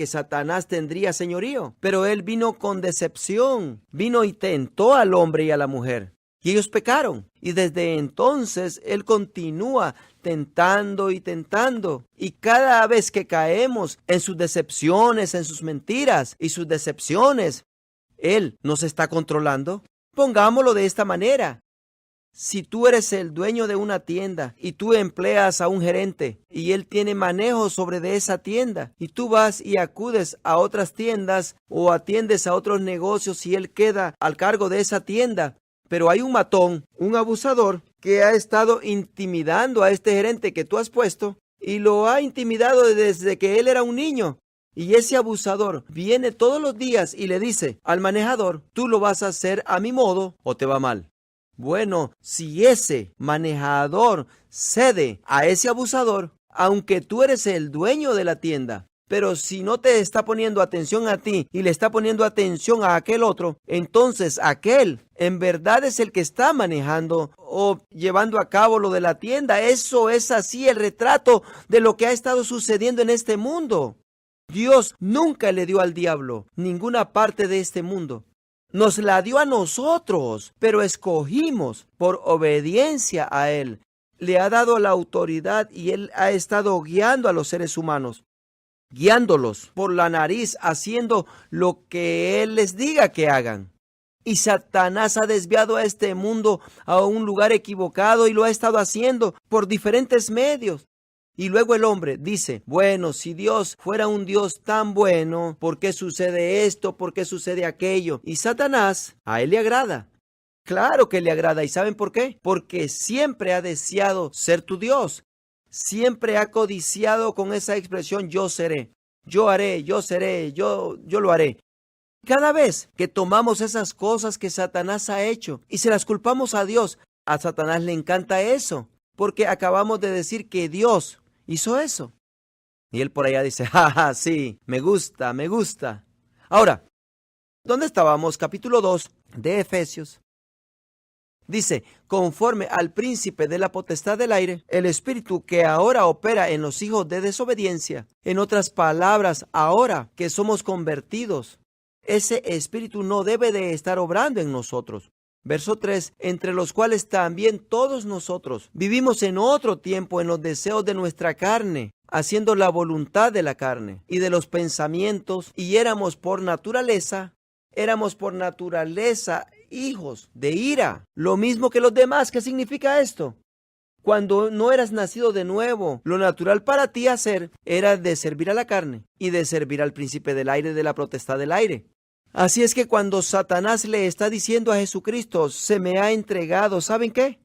Satanás tendría señorío, pero él vino con decepción, vino y tentó al hombre y a la mujer, y ellos pecaron, y desde entonces él continúa tentando y tentando, y cada vez que caemos en sus decepciones, en sus mentiras y sus decepciones, él nos está controlando. Pongámoslo de esta manera. Si tú eres el dueño de una tienda y tú empleas a un gerente y él tiene manejo sobre de esa tienda y tú vas y acudes a otras tiendas o atiendes a otros negocios y él queda al cargo de esa tienda, pero hay un matón, un abusador que ha estado intimidando a este gerente que tú has puesto y lo ha intimidado desde que él era un niño. Y ese abusador viene todos los días y le dice al manejador, tú lo vas a hacer a mi modo o te va mal. Bueno, si ese manejador cede a ese abusador, aunque tú eres el dueño de la tienda, pero si no te está poniendo atención a ti y le está poniendo atención a aquel otro, entonces aquel en verdad es el que está manejando o llevando a cabo lo de la tienda. Eso es así el retrato de lo que ha estado sucediendo en este mundo. Dios nunca le dio al diablo ninguna parte de este mundo. Nos la dio a nosotros, pero escogimos por obediencia a Él. Le ha dado la autoridad y Él ha estado guiando a los seres humanos, guiándolos por la nariz, haciendo lo que Él les diga que hagan. Y Satanás ha desviado a este mundo a un lugar equivocado y lo ha estado haciendo por diferentes medios. Y luego el hombre dice, bueno, si Dios fuera un Dios tan bueno, ¿por qué sucede esto? ¿Por qué sucede aquello? Y Satanás, a él le agrada. Claro que le agrada. ¿Y saben por qué? Porque siempre ha deseado ser tu Dios. Siempre ha codiciado con esa expresión, yo seré, yo haré, yo seré, yo lo haré. Cada vez que tomamos esas cosas que Satanás ha hecho y se las culpamos a Dios, a Satanás le encanta eso, porque acabamos de decir que Dios hizo eso. Y él por allá dice, jaja, sí, me gusta, me gusta. Ahora, ¿dónde estábamos? Capítulo 2 de Efesios. Dice, conforme al príncipe de la potestad del aire, el espíritu que ahora opera en los hijos de desobediencia. En otras palabras, ahora que somos convertidos, ese espíritu no debe de estar obrando en nosotros. Verso 3, entre los cuales también todos nosotros vivimos en otro tiempo en los deseos de nuestra carne, haciendo la voluntad de la carne y de los pensamientos, y éramos por naturaleza hijos de ira, lo mismo que los demás. ¿Qué significa esto? Cuando no eras nacido de nuevo, lo natural para ti hacer era de servir a la carne y de servir al príncipe del aire, de la potestad del aire. Así es que cuando Satanás le está diciendo a Jesucristo, se me ha entregado, ¿saben qué?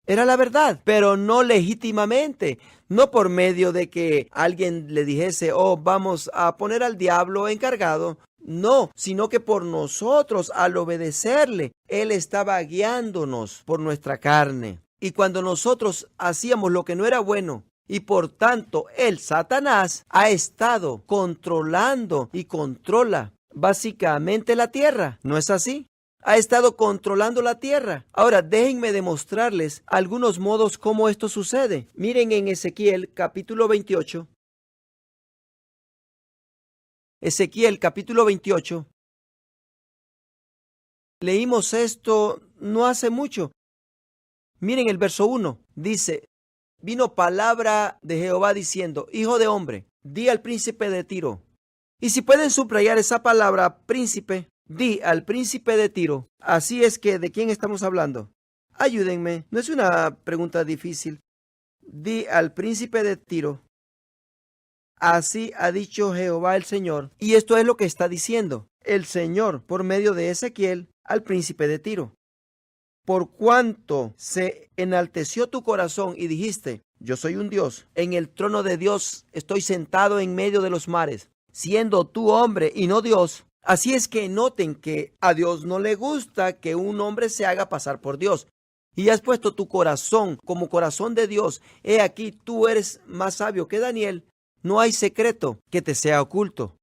Era la verdad, pero no legítimamente, no por medio de que alguien le dijese, oh, vamos a poner al diablo encargado. No, sino que por nosotros, al obedecerle, Él estaba guiándonos por nuestra carne. Y cuando nosotros hacíamos lo que no era bueno, y por tanto el Satanás ha estado controlando y controla básicamente la tierra, ¿no es así? Ha estado controlando la tierra. Ahora, déjenme demostrarles algunos modos cómo esto sucede. Miren en Ezequiel capítulo 28. Ezequiel capítulo 28. Leímos esto no hace mucho. Miren el verso 1. Dice, vino palabra de Jehová diciendo, hijo de hombre, di al príncipe de Tiro. Y si pueden subrayar esa palabra príncipe, di al príncipe de Tiro. Así es que, ¿de quién estamos hablando? Ayúdenme, no es una pregunta difícil. Di al príncipe de Tiro. Así ha dicho Jehová el Señor. Y esto es lo que está diciendo el Señor por medio de Ezequiel al príncipe de Tiro. Por cuanto se enalteció tu corazón y dijiste, yo soy un Dios, en el trono de Dios estoy sentado en medio de los mares, siendo tú hombre y no Dios. Así es que noten que a Dios no le gusta que un hombre se haga pasar por Dios. Y has puesto tu corazón como corazón de Dios. He aquí, tú eres más sabio que Daniel. No hay secreto que te sea oculto.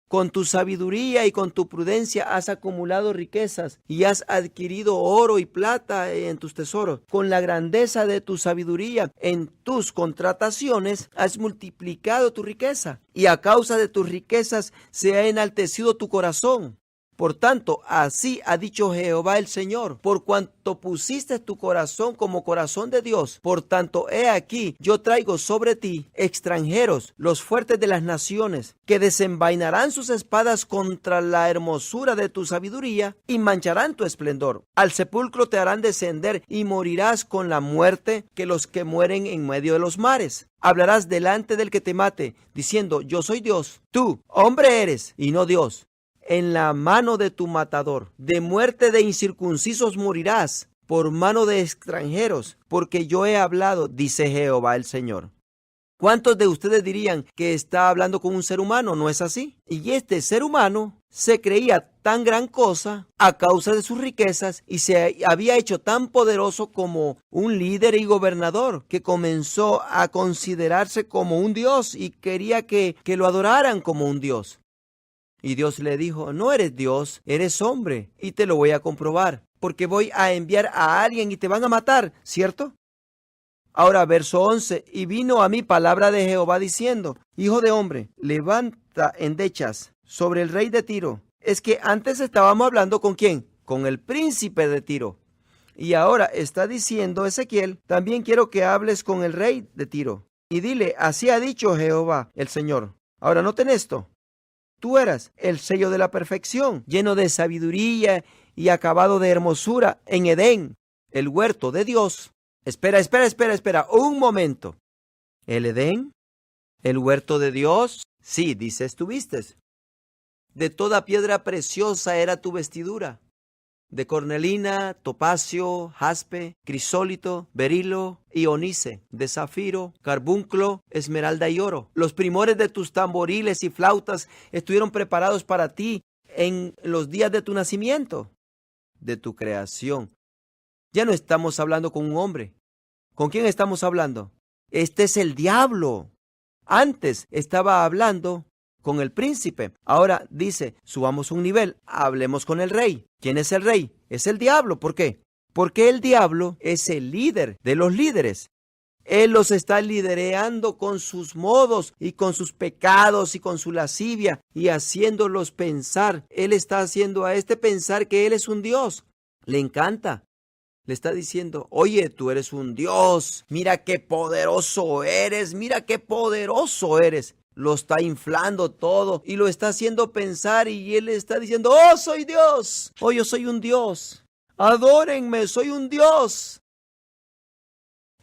Con tu sabiduría y con tu prudencia has acumulado riquezas y has adquirido oro y plata en tus tesoros. Con la grandeza de tu sabiduría en tus contrataciones has multiplicado tu riqueza y a causa de tus riquezas se ha enaltecido tu corazón. Por tanto, así ha dicho Jehová el Señor, por cuanto pusiste tu corazón como corazón de Dios, por tanto, he aquí, yo traigo sobre ti extranjeros, los fuertes de las naciones, que desenvainarán sus espadas contra la hermosura de tu sabiduría y mancharán tu esplendor. Al sepulcro te harán descender y morirás con la muerte que los que mueren en medio de los mares. Hablarás delante del que te mate, diciendo, yo soy Dios. Tú, hombre eres, y no Dios. En la mano de tu matador, de muerte de incircuncisos morirás, por mano de extranjeros, porque yo he hablado, dice Jehová el Señor. ¿Cuántos de ustedes dirían que está hablando con un ser humano? ¿No es así? Y este ser humano se creía tan gran cosa a causa de sus riquezas y se había hecho tan poderoso como un líder y gobernador que comenzó a considerarse como un dios y quería que lo adoraran como un dios. Y Dios le dijo, no eres Dios, eres hombre, y te lo voy a comprobar, porque voy a enviar a alguien y te van a matar, ¿cierto? Ahora, verso 11, y vino a mí palabra de Jehová diciendo, hijo de hombre, levanta endechas sobre el rey de Tiro. Es que antes estábamos hablando ¿con quién? Con el príncipe de Tiro. Y ahora está diciendo Ezequiel, también quiero que hables con el rey de Tiro. Y dile, así ha dicho Jehová, el Señor. Ahora, noten esto. Tú eras el sello de la perfección, lleno de sabiduría y acabado de hermosura en Edén, el huerto de Dios. Espera, un momento. ¿El Edén? ¿El huerto de Dios? Sí, dice, estuviste. De toda piedra preciosa era tu vestidura, de cornalina, topacio, jaspe, crisólito, berilo y onice, de zafiro, carbunclo, esmeralda y oro. Los primores de tus tamboriles y flautas estuvieron preparados para ti en los días de tu nacimiento, de tu creación. Ya no estamos hablando con un hombre. ¿Con quién estamos hablando? Este es el diablo. Antes estaba hablando con el príncipe. Ahora dice, subamos un nivel, hablemos con el rey. ¿Quién es el rey? Es el diablo. ¿Por qué? Porque el diablo es el líder de los líderes. Él los está liderando con sus modos y con sus pecados y con su lascivia y haciéndolos pensar. Él está haciendo a este pensar que él es un Dios. Le encanta. Le está diciendo, oye, tú eres un Dios. Mira qué poderoso eres. Mira qué poderoso eres. Lo está inflando todo y lo está haciendo pensar y él está diciendo, oh, soy Dios. Oh, yo soy un Dios. Adórenme, soy un Dios.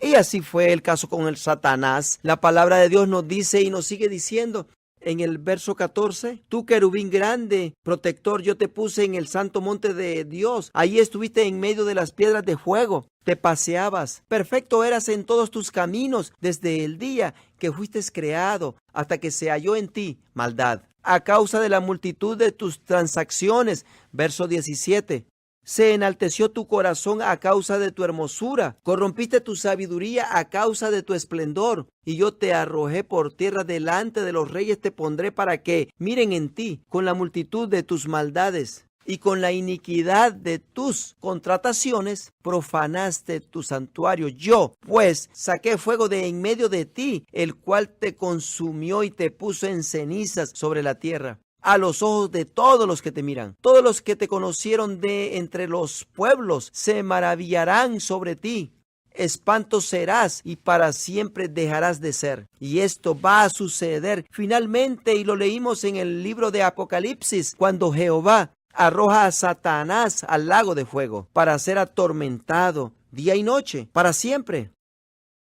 Y así fue el caso con el Satanás. La palabra de Dios nos dice y nos sigue diciendo en el verso 14, tú querubín grande, protector, yo te puse en el santo monte de Dios. Allí estuviste en medio de las piedras de fuego. Te paseabas. Perfecto eras en todos tus caminos desde el día que fuiste creado hasta que se halló en ti maldad. A causa de la multitud de tus transacciones. Verso 17. Se enalteció tu corazón a causa de tu hermosura. Corrompiste tu sabiduría a causa de tu esplendor. Y yo te arrojé por tierra delante de los reyes te pondré para que miren en ti con la multitud de tus maldades. Y con la iniquidad de tus contrataciones profanaste tu santuario. Yo, pues, saqué fuego de en medio de ti, el cual te consumió y te puso en cenizas sobre la tierra. A los ojos de todos los que te miran, todos los que te conocieron de entre los pueblos, se maravillarán sobre ti. Espanto serás y para siempre dejarás de ser. Y esto va a suceder finalmente, y lo leímos en el libro de Apocalipsis, cuando Jehová arroja a Satanás al lago de fuego para ser atormentado día y noche, para siempre.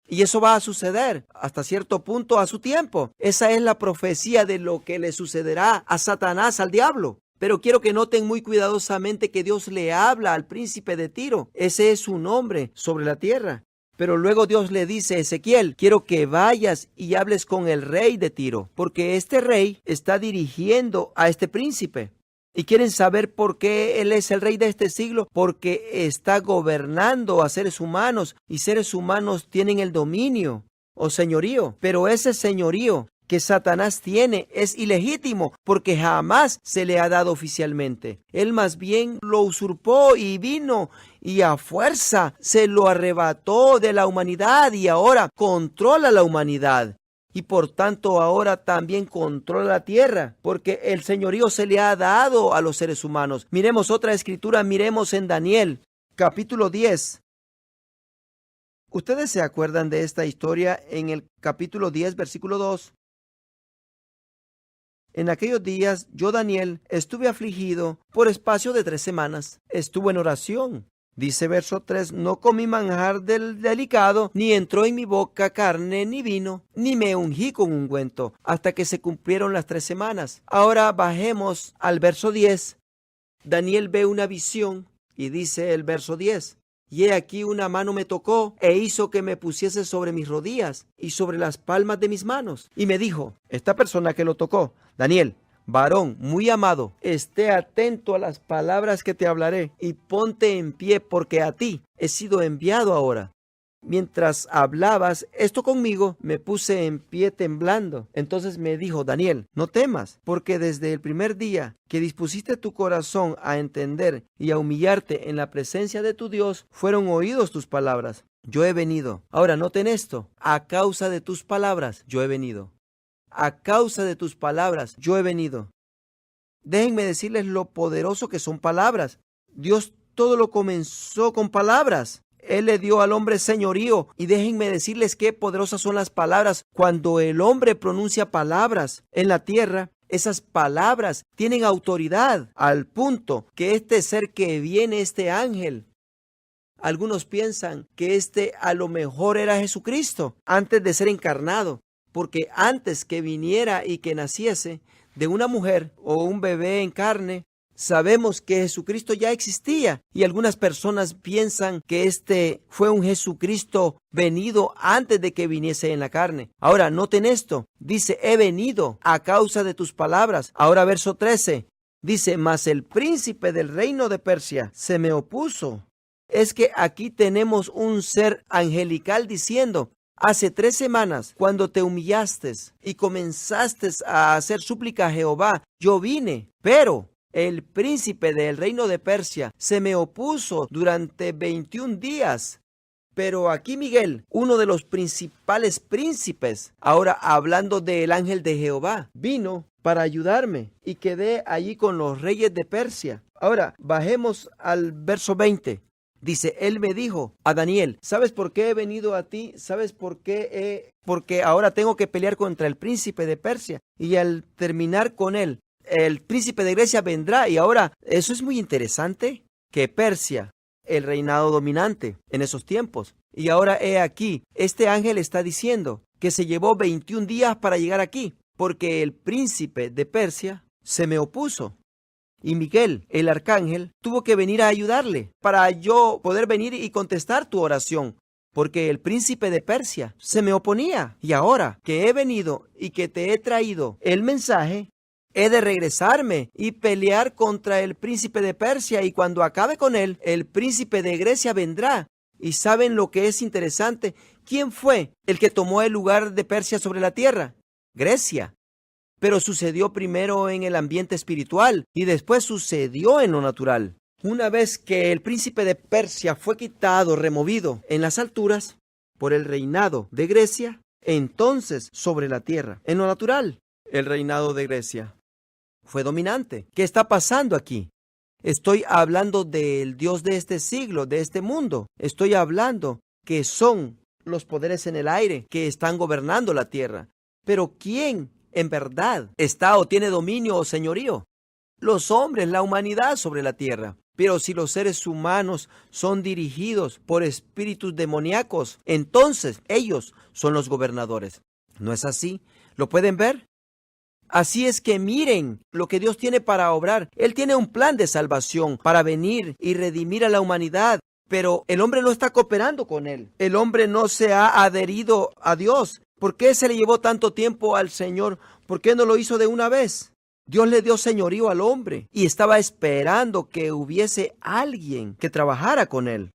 Y eso va a suceder hasta cierto punto a su tiempo. Esa es la profecía de lo que le sucederá a Satanás, al diablo. Pero quiero que noten muy cuidadosamente que Dios le habla al príncipe de Tiro. Ese es su nombre sobre la tierra. Pero luego Dios le dice, Ezequiel, quiero que vayas y hables con el rey de Tiro, porque este rey está dirigiendo a este príncipe. ¿Y quieren saber por qué él es el rey de este siglo? Porque está gobernando a seres humanos y seres humanos tienen el dominio o señorío. Pero ese señorío que Satanás tiene es ilegítimo porque jamás se le ha dado oficialmente. Él más bien lo usurpó y vino y a fuerza se lo arrebató de la humanidad y ahora controla la humanidad. Y por tanto ahora también controla la tierra, porque el señorío se le ha dado a los seres humanos. Miremos otra escritura, miremos en Daniel, capítulo 10. ¿Ustedes se acuerdan de esta historia en el capítulo 10, versículo 2? En aquellos días yo, Daniel, estuve afligido por espacio de 3 semanas. Estuve en oración. Dice verso 3, no comí manjar del delicado, ni entró en mi boca carne ni vino, ni me ungí con ungüento, hasta que se cumplieron las 3 semanas. Ahora bajemos al verso 10. Daniel ve una visión y dice el verso 10. Y he aquí una mano me tocó e hizo que me pusiese sobre mis rodillas y sobre las palmas de mis manos. Y me dijo, esta persona que lo tocó, Daniel, varón muy amado, esté atento a las palabras que te hablaré y ponte en pie porque a ti he sido enviado ahora. Mientras hablabas esto conmigo, me puse en pie temblando. Entonces me dijo, Daniel, no temas, porque desde el primer día que dispusiste tu corazón a entender y a humillarte en la presencia de tu Dios, fueron oídos tus palabras. Yo he venido. Ahora noten esto, a causa de tus palabras, yo he venido. A causa de tus palabras, yo he venido. Déjenme decirles lo poderoso que son palabras. Dios todo lo comenzó con palabras. Él le dio al hombre señorío y déjenme decirles qué poderosas son las palabras. Cuando el hombre pronuncia palabras en la tierra, Esas palabras tienen autoridad al punto que este ser que viene, este ángel, algunos piensan que a lo mejor era Jesucristo antes de ser encarnado, porque antes que viniera y que naciese de una mujer o un bebé en carne, sabemos que Jesucristo ya existía y algunas personas piensan que este fue un Jesucristo venido antes de que viniese en la carne. Ahora, noten esto, dice, he venido a causa de tus palabras. Ahora, verso 13, dice, mas el príncipe del reino de Persia se me opuso. Es que aquí tenemos un ser angelical diciendo, hace 3 semanas, cuando te humillaste y comenzaste a hacer súplica a Jehová, yo vine, pero el príncipe del reino de Persia se me opuso durante 21 días. Pero aquí Miguel, uno de los principales príncipes, ahora hablando del ángel de Jehová, vino para ayudarme y quedé allí con los reyes de Persia. Ahora, bajemos al verso 20. Dice, él me dijo a Daniel, ¿sabes por qué he venido a ti? ¿Sabes por qué? Porque ahora tengo que pelear contra el príncipe de Persia. Y al terminar con él, el príncipe de Grecia vendrá. Y ahora, eso es muy interesante, que Persia, el reinado dominante en esos tiempos. Y ahora he aquí, este ángel está diciendo que se llevó 21 días para llegar aquí, porque el príncipe de Persia se me opuso. Y Miguel, el arcángel, tuvo que venir a ayudarle para yo poder venir y contestar tu oración, porque el príncipe de Persia se me oponía. Y ahora que he venido y que te he traído el mensaje, he de regresarme y pelear contra el príncipe de Persia, y cuando acabe con él, el príncipe de Grecia vendrá. ¿Y saben lo que es interesante? ¿Quién fue el que tomó el lugar de Persia sobre la tierra? Grecia. Pero sucedió primero en el ambiente espiritual y después sucedió en lo natural. Una vez que el príncipe de Persia fue quitado, removido en las alturas por el reinado de Grecia, entonces sobre la tierra, en lo natural, el reinado de Grecia fue dominante. ¿Qué está pasando aquí? Estoy hablando del Dios de este siglo, de este mundo. Estoy hablando que son los poderes en el aire que están gobernando la tierra. Pero ¿quién en verdad está o tiene dominio o señorío? Los hombres, la humanidad sobre la tierra. Pero si los seres humanos son dirigidos por espíritus demoníacos, entonces ellos son los gobernadores. ¿No es así? ¿Lo pueden ver? Así es que miren lo que Dios tiene para obrar. Él tiene un plan de salvación para venir y redimir a la humanidad. Pero el hombre no está cooperando con él. El hombre no se ha adherido a Dios. ¿Por qué se le llevó tanto tiempo al Señor? ¿Por qué no lo hizo de una vez? Dios le dio señorío al hombre y estaba esperando que hubiese alguien que trabajara con él.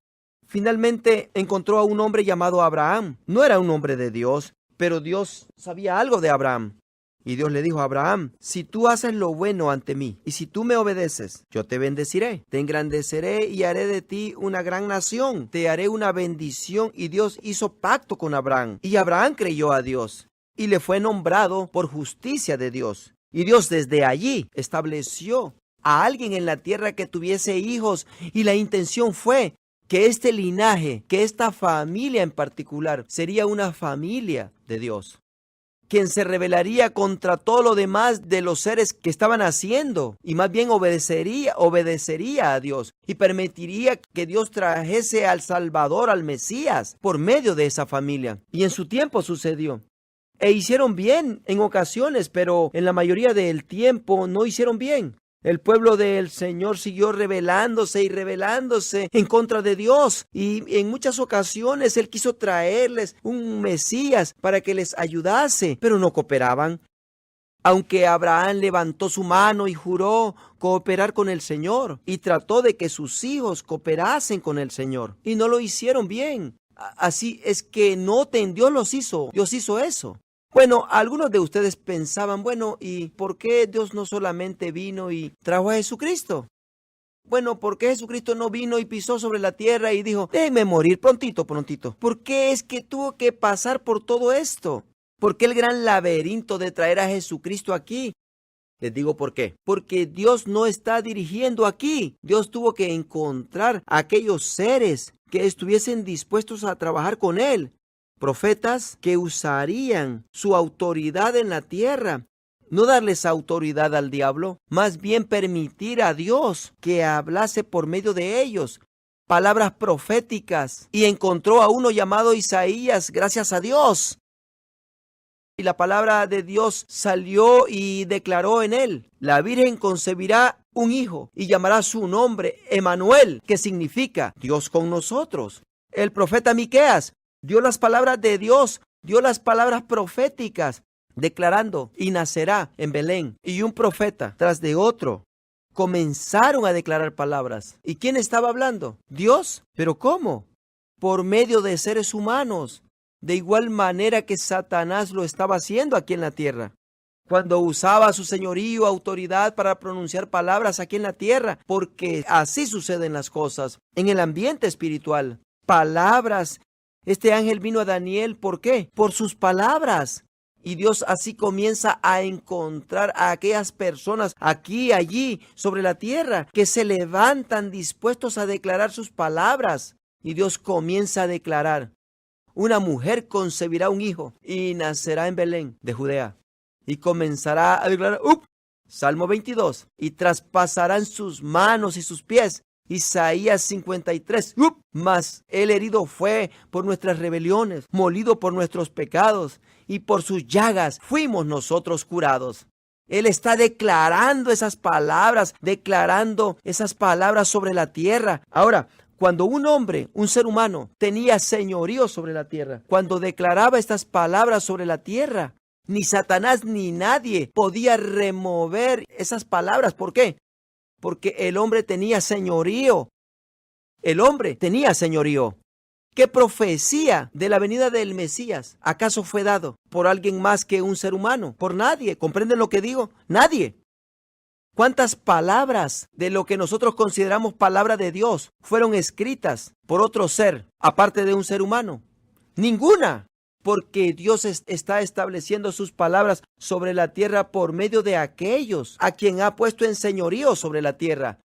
Finalmente encontró a un hombre llamado Abraham. No era un hombre de Dios, pero Dios sabía algo de Abraham. Y Dios le dijo a Abraham, si tú haces lo bueno ante mí, y si tú me obedeces, yo te bendeciré, te engrandeceré y haré de ti una gran nación, te haré una bendición. Y Dios hizo pacto con Abraham, y Abraham creyó a Dios, y le fue nombrado por justicia de Dios. Y Dios desde allí estableció a alguien en la tierra que tuviese hijos, y la intención fue que este linaje, que esta familia en particular, sería una familia de Dios, quien se rebelaría contra todo lo demás de los seres que estaban haciendo, y más bien obedecería a Dios y permitiría que Dios trajese al Salvador, al Mesías, por medio de esa familia. Y en su tiempo sucedió. E hicieron bien en ocasiones, pero en la mayoría del tiempo no hicieron bien. El pueblo del Señor siguió rebelándose y rebelándose en contra de Dios, y en muchas ocasiones Él quiso traerles un Mesías para que les ayudase, pero no cooperaban. Aunque Abraham levantó su mano y juró cooperar con el Señor y trató de que sus hijos cooperasen con el Señor, y no lo hicieron bien. Así es que noten, Dios hizo eso. Bueno, algunos de ustedes pensaban, bueno, ¿y por qué Dios no solamente vino y trajo a Jesucristo? Bueno, ¿por qué Jesucristo no vino y pisó sobre la tierra y dijo, déjenme morir prontito? ¿Por qué es que tuvo que pasar por todo esto? ¿Por qué el gran laberinto de traer a Jesucristo aquí? Les digo por qué. Porque Dios no está dirigiendo aquí. Dios tuvo que encontrar a aquellos seres que estuviesen dispuestos a trabajar con Él. Profetas que usarían su autoridad en la tierra, No darles autoridad al diablo, más bien permitir a Dios que hablase por medio de ellos palabras proféticas. Y encontró a uno llamado Isaías, gracias a Dios. Y la palabra de Dios salió y declaró en él: la Virgen concebirá un hijo y llamará su nombre Emanuel, que significa Dios con nosotros. El profeta Miqueas dio las palabras de Dios, dio las palabras proféticas, declarando: y nacerá en Belén. Y un profeta tras de otro comenzaron a declarar palabras. ¿Y quién estaba hablando? Dios. ¿Pero cómo? Por medio de seres humanos, de igual manera que Satanás lo estaba haciendo aquí en la tierra, cuando usaba su señorío, autoridad para pronunciar palabras aquí en la tierra, porque así suceden las cosas en el ambiente espiritual. Palabras. Este ángel vino a Daniel, ¿por qué? Por sus palabras. Y Dios así comienza a encontrar a aquellas personas aquí, allí, sobre la tierra, que se levantan dispuestos a declarar sus palabras. Y Dios comienza a declarar: una mujer concebirá un hijo y nacerá en Belén de Judea. Y comenzará a declarar, Salmo 22, y traspasarán sus manos y sus pies. Isaías 53, mas el herido fue por nuestras rebeliones, molido por nuestros pecados, y por sus llagas fuimos nosotros curados. Él está declarando esas palabras sobre la tierra. Ahora, cuando un hombre, un ser humano, tenía señorío sobre la tierra, cuando declaraba estas palabras sobre la tierra, ni Satanás ni nadie podía remover esas palabras. ¿Por qué? Porque el hombre tenía señorío. El hombre tenía señorío. ¿Qué profecía de la venida del Mesías acaso fue dado por alguien más que un ser humano? Por nadie. ¿Comprenden lo que digo? Nadie. ¿Cuántas palabras de lo que nosotros consideramos palabra de Dios fueron escritas por otro ser, aparte de un ser humano? Ninguna. Porque Dios está estableciendo sus palabras sobre la tierra por medio de aquellos a quien ha puesto en señorío sobre la tierra.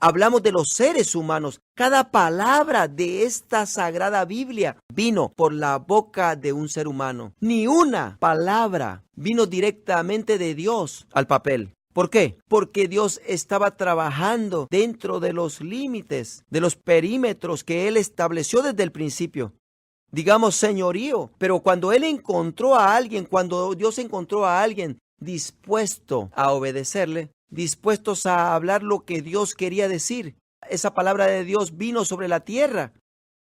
Hablamos de los seres humanos. Cada palabra de esta sagrada Biblia vino por la boca de un ser humano. Ni una palabra vino directamente de Dios al papel. ¿Por qué? Porque Dios estaba trabajando dentro de los límites, de los perímetros que Él estableció desde el principio. Digamos señorío, pero cuando Dios encontró a alguien dispuesto a obedecerle, dispuestos a hablar lo que Dios quería decir, esa palabra de Dios vino sobre la tierra.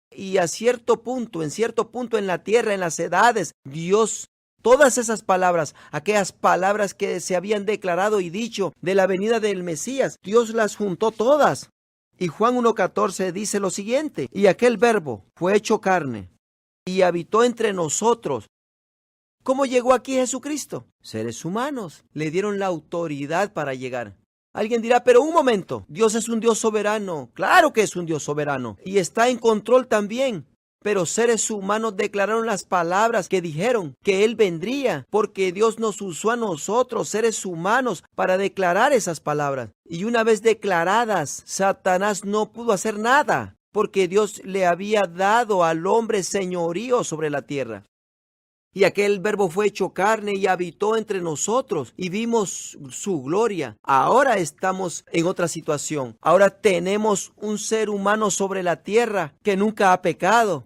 Y en cierto punto en la tierra, en las edades, Dios, todas esas palabras, aquellas palabras que se habían declarado y dicho de la venida del Mesías, Dios las juntó todas. Y Juan 1:14 dice lo siguiente: y aquel verbo fue hecho carne y habitó entre nosotros. ¿Cómo llegó aquí Jesucristo? Seres humanos le dieron la autoridad para llegar. Alguien dirá, pero un momento, Dios es un Dios soberano. Claro que es un Dios soberano y está en control también. Pero seres humanos declararon las palabras que dijeron que Él vendría, porque Dios nos usó a nosotros, seres humanos, para declarar esas palabras. Y una vez declaradas, Satanás no pudo hacer nada, porque Dios le había dado al hombre señorío sobre la tierra. Y aquel verbo fue hecho carne y habitó entre nosotros y vimos su gloria. Ahora estamos en otra situación. Ahora tenemos un ser humano sobre la tierra que nunca ha pecado.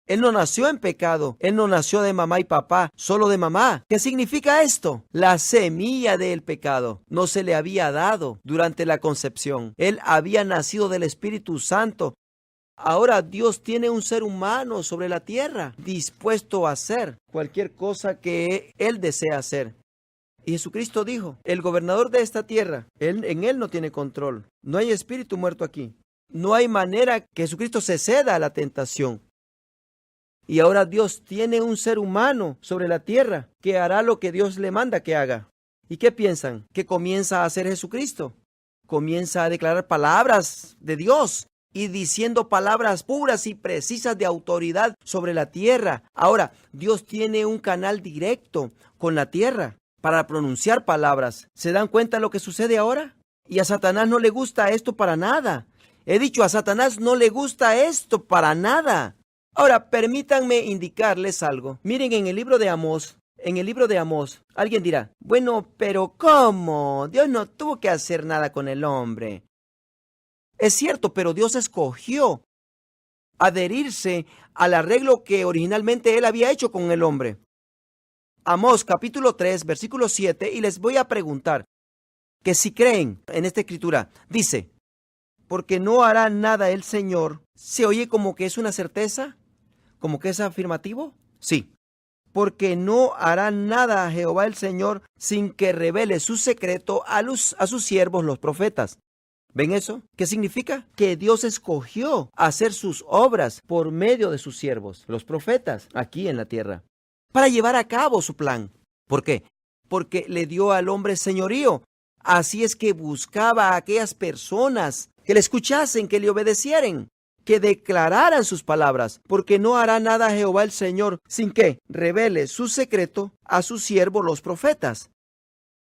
Él no nació en pecado. Él no nació de mamá y papá, solo de mamá. ¿Qué significa esto? La semilla del pecado no se le había dado durante la concepción. Él había nacido del Espíritu Santo. Ahora Dios tiene un ser humano sobre la tierra, dispuesto a hacer cualquier cosa que Él desea hacer. Y Jesucristo dijo, el gobernador de esta tierra, en Él no tiene control. No hay espíritu muerto aquí. No hay manera que Jesucristo se ceda a la tentación. Y ahora Dios tiene un ser humano sobre la tierra que hará lo que Dios le manda que haga. ¿Y qué piensan? ¿Qué comienza a hacer Jesucristo? Comienza a declarar palabras de Dios y diciendo palabras puras y precisas de autoridad sobre la tierra. Ahora, Dios tiene un canal directo con la tierra para pronunciar palabras. ¿Se dan cuenta de lo que sucede ahora? Y a Satanás no le gusta esto para nada. He dicho, a Satanás no le gusta esto para nada. Ahora, permítanme indicarles algo. Miren en el libro de Amós, En el libro de Amós, alguien dirá, bueno, pero ¿cómo? Dios no tuvo que hacer nada con el hombre. Es cierto, pero Dios escogió adherirse al arreglo que originalmente Él había hecho con el hombre. Amós capítulo 3, versículo 7, y les voy a preguntar que si creen en esta escritura, dice, porque no hará nada el Señor. ¿Se oye como que es una certeza? ¿Como que es afirmativo? Sí. Porque no hará nada Jehová el Señor sin que revele su secreto a sus siervos los profetas. ¿Ven eso? ¿Qué significa? Que Dios escogió hacer sus obras por medio de sus siervos, los profetas, aquí en la tierra, para llevar a cabo su plan. ¿Por qué? Porque le dio al hombre señorío. Así es que buscaba a aquellas personas que le escuchasen, que le obedecieran, que declararan sus palabras, porque no hará nada Jehová el Señor sin que revele su secreto a sus siervos los profetas.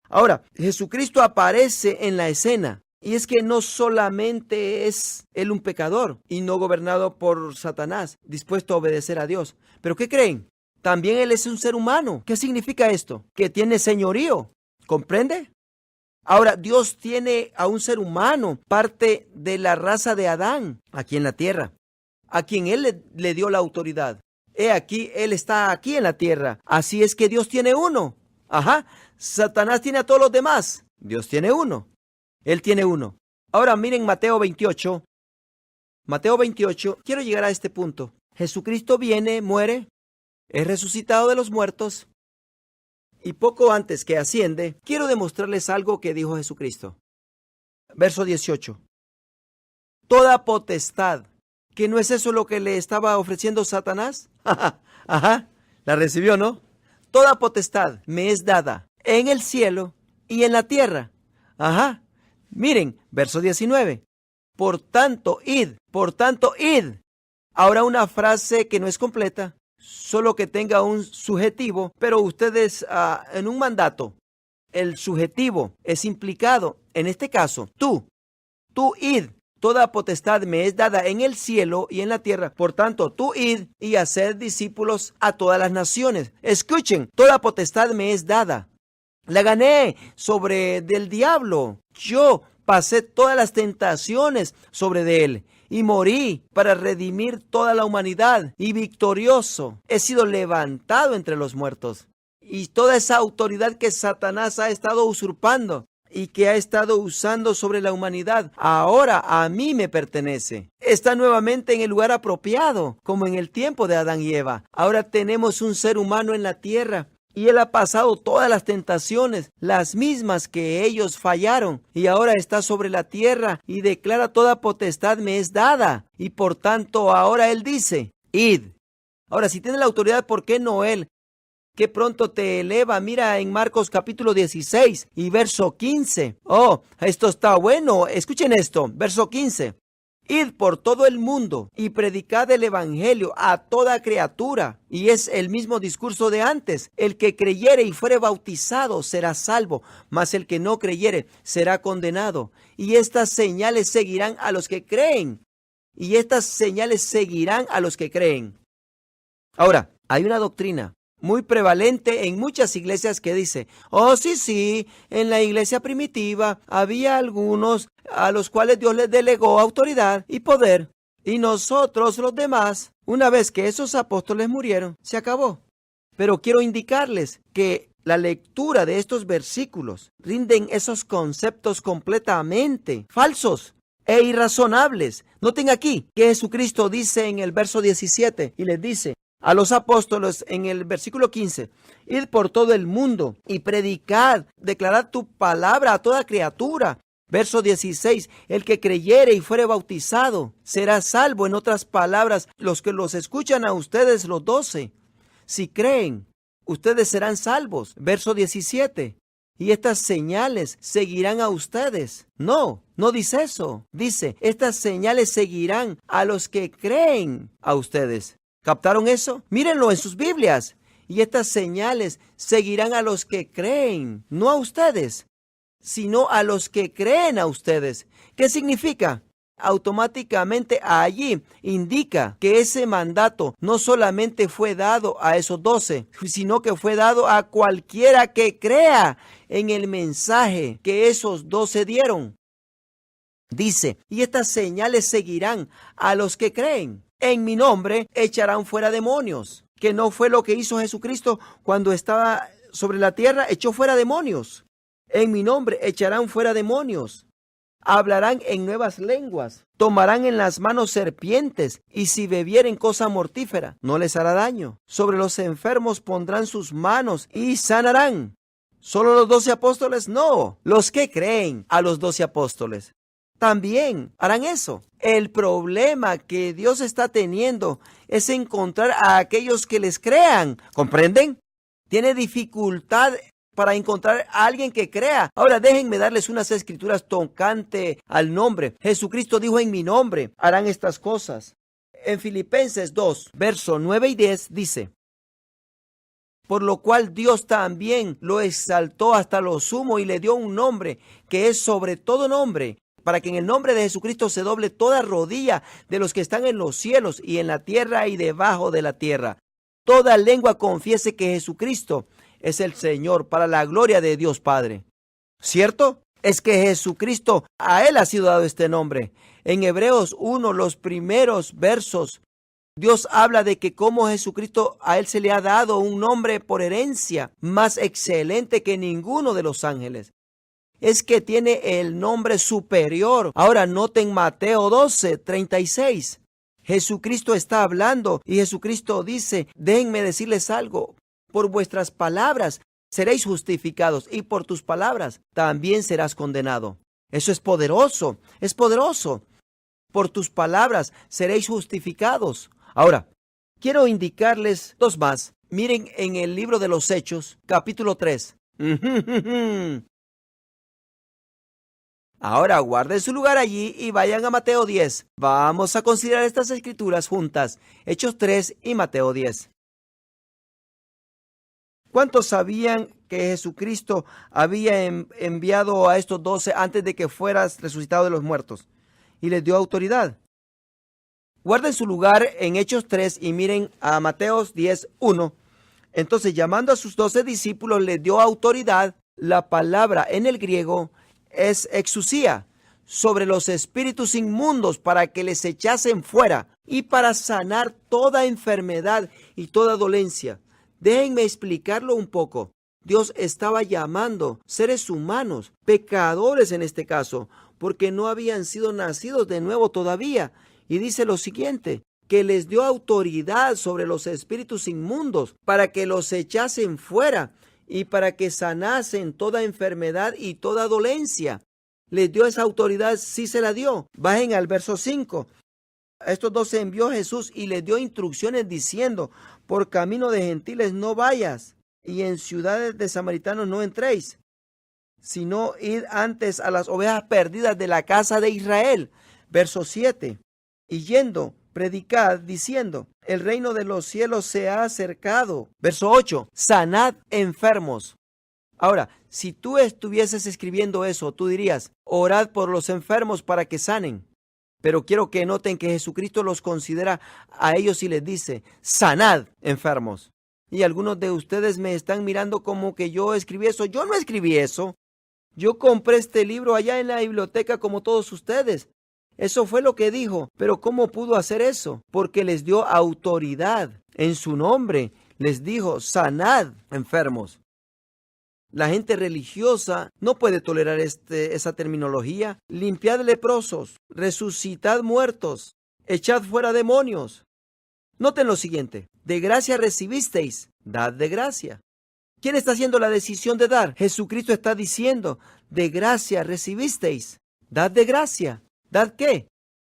Ahora, Jesucristo aparece en la escena, y es que no solamente es Él un pecador y no gobernado por Satanás, dispuesto a obedecer a Dios. ¿Pero qué creen? También Él es un ser humano. ¿Qué significa esto? Que tiene señorío. ¿Comprende? Ahora, Dios tiene a un ser humano, parte de la raza de Adán, aquí en la tierra, a quien Él le dio la autoridad. He aquí, Él está aquí en la tierra. Así es que Dios tiene uno. Ajá, Satanás tiene a todos los demás. Dios tiene uno. Él tiene uno. Ahora miren Mateo 28. Mateo 28, quiero llegar a este punto. Jesucristo viene, muere, es resucitado de los muertos. Y poco antes que asciende, quiero demostrarles algo que dijo Jesucristo. Verso 18. Toda potestad, ¿que no es eso lo que le estaba ofreciendo Satanás? Ajá, la recibió, ¿no? Toda potestad me es dada en el cielo y en la tierra. Ajá, miren, verso 19. Por tanto, id. Ahora una frase que no es completa. Solo que tenga un subjetivo, pero ustedes en un mandato, el subjetivo es implicado. En este caso, tú id, toda potestad me es dada en el cielo y en la tierra. Por tanto, tú id y haced discípulos a todas las naciones. Escuchen, toda potestad me es dada. La gané sobre del diablo. Yo pasé todas las tentaciones sobre de él. Y morí para redimir toda la humanidad. Y victorioso he sido levantado entre los muertos. Y toda esa autoridad que Satanás ha estado usurpando y que ha estado usando sobre la humanidad, ahora a mí me pertenece. Está nuevamente en el lugar apropiado, como en el tiempo de Adán y Eva. Ahora tenemos un ser humano en la tierra. Y él ha pasado todas las tentaciones, las mismas que ellos fallaron, y ahora está sobre la tierra y declara toda potestad me es dada. Y por tanto ahora él dice, id. Ahora, si tiene la autoridad, ¿por qué no él? Que pronto te eleva. Mira en Marcos capítulo 16 y verso 15. Oh, esto está bueno. Escuchen esto, verso 15. Id por todo el mundo y predicad el evangelio a toda criatura. Y es el mismo discurso de antes. El que creyere y fuere bautizado será salvo, mas el que no creyere será condenado. Y estas señales seguirán a los que creen. Ahora, hay una doctrina muy prevalente en muchas iglesias que dice, oh sí, en la iglesia primitiva había algunos a los cuales Dios les delegó autoridad y poder, y nosotros los demás, una vez que esos apóstoles murieron, se acabó. Pero quiero indicarles que la lectura de estos versículos rinden esos conceptos completamente falsos e irrazonables. Noten aquí que Jesucristo dice en el verso 17 y les dice a los apóstoles en el versículo 15, id por todo el mundo y predicad, declarad tu palabra a toda criatura. Verso 16, el que creyere y fuere bautizado será salvo. En otras palabras, los que los escuchan a ustedes, los 12, si creen, ustedes serán salvos. Verso 17, y estas señales seguirán a ustedes. No dice eso. Dice, estas señales seguirán a los que creen a ustedes. ¿Captaron eso? Mírenlo en sus Biblias. Y estas señales seguirán a los que creen, no a ustedes, sino a los que creen a ustedes. ¿Qué significa? automáticamente allí indica que ese mandato no solamente fue dado a esos 12, sino que fue dado a cualquiera que crea en el mensaje que esos 12 dieron. Dice, y estas señales seguirán a los que creen. En mi nombre echarán fuera demonios, que no fue lo que hizo Jesucristo cuando estaba sobre la tierra, echó fuera demonios. En mi nombre echarán fuera demonios. Hablarán en nuevas lenguas, tomarán en las manos serpientes, y si bebieren cosa mortífera, no les hará daño. Sobre los enfermos pondrán sus manos y sanarán. ¿Solo los 12 apóstoles? No, los que creen a los 12 apóstoles también harán eso. El problema que Dios está teniendo es encontrar a aquellos que les crean. ¿Comprenden? Tiene dificultad para encontrar a alguien que crea. Ahora déjenme darles unas escrituras tocante al nombre. Jesucristo dijo, en mi nombre harán estas cosas. En Filipenses 2, verso 9 y 10 dice, por lo cual Dios también lo exaltó hasta lo sumo y le dio un nombre que es sobre todo nombre, para que en el nombre de Jesucristo se doble toda rodilla de los que están en los cielos y en la tierra y debajo de la tierra. Toda lengua confiese que Jesucristo es el Señor, para la gloria de Dios Padre. ¿Cierto? Es que Jesucristo, a Él ha sido dado este nombre. En Hebreos 1, los primeros versos, Dios habla de que como Jesucristo, a Él se le ha dado un nombre por herencia más excelente que ninguno de los ángeles. Es que tiene el nombre superior. Ahora noten Mateo 12, 36. Jesucristo está hablando y Jesucristo dice, déjenme decirles algo, por vuestras palabras seréis justificados y por tus palabras también serás condenado. Eso es poderoso, es poderoso. Por tus palabras seréis justificados. Ahora, quiero indicarles dos más. Miren en el libro de los Hechos, capítulo 3. Ahora guarden su lugar allí y vayan a Mateo 10. Vamos a considerar estas escrituras juntas. Hechos 3 y Mateo 10. ¿Cuántos sabían que Jesucristo había enviado a estos 12 antes de que fueras resucitado de los muertos? Y les dio autoridad. Guarden su lugar en Hechos 3 y miren a Mateo 10, 1. Entonces, llamando a sus 12 discípulos, les dio autoridad. La palabra en el griego es exusía, sobre los espíritus inmundos para que les echasen fuera y para sanar toda enfermedad y toda dolencia. Déjenme explicarlo un poco. Dios estaba llamando seres humanos, pecadores en este caso, porque no habían sido nacidos de nuevo todavía. Y dice lo siguiente, que les dio autoridad sobre los espíritus inmundos para que los echasen fuera y para que sanasen toda enfermedad y toda dolencia. Les dio esa autoridad, sí se la dio. Bajen al verso 5. A estos 12 envió Jesús y les dio instrucciones diciendo, por camino de gentiles no vayas, y en ciudades de samaritanos no entréis, sino id antes a las ovejas perdidas de la casa de Israel. Verso 7. Y yendo, predicad diciendo, el reino de los cielos se ha acercado. Verso 8. Sanad enfermos. Ahora, si tú estuvieses escribiendo eso, tú dirías, orad por los enfermos para que sanen. Pero quiero que noten que Jesucristo los considera a ellos y les dice, sanad enfermos. Y algunos de ustedes me están mirando como que yo escribí eso. Yo no escribí eso. Yo compré este libro allá en la biblioteca como todos ustedes. Eso fue lo que dijo. Pero ¿cómo pudo hacer eso? Porque les dio autoridad. En su nombre les dijo, sanad enfermos. La gente religiosa no puede tolerar esa terminología. Limpiad leprosos, resucitad muertos, echad fuera demonios. Noten lo siguiente, de gracia recibisteis, dad de gracia. ¿Quién está haciendo la decisión de dar? Jesucristo está diciendo, de gracia recibisteis, dad de gracia. ¿Dad qué?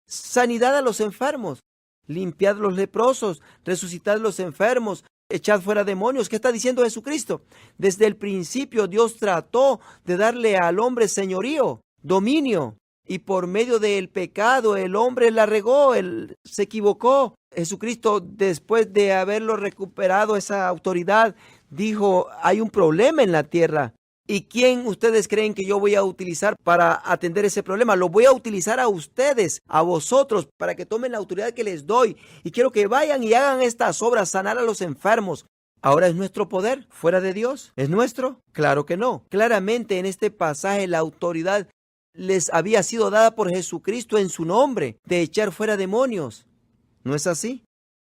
Sanidad a los enfermos, limpiad los leprosos, resucitad los enfermos, echad fuera demonios. ¿Qué está diciendo Jesucristo? Desde el principio Dios trató de darle al hombre señorío, dominio. Y por medio del pecado el hombre la regó, él se equivocó. Jesucristo, después de haberlo recuperado esa autoridad, dijo, hay un problema en la tierra. ¿Y quién ustedes creen que yo voy a utilizar para atender ese problema? Lo voy a utilizar a ustedes, a vosotros, para que tomen la autoridad que les doy. Y quiero que vayan y hagan estas obras, sanar a los enfermos. ¿Ahora es nuestro poder fuera de Dios? ¿Es nuestro? Claro que no. Claramente en este pasaje la autoridad les había sido dada por Jesucristo en su nombre, de echar fuera demonios. ¿No es así?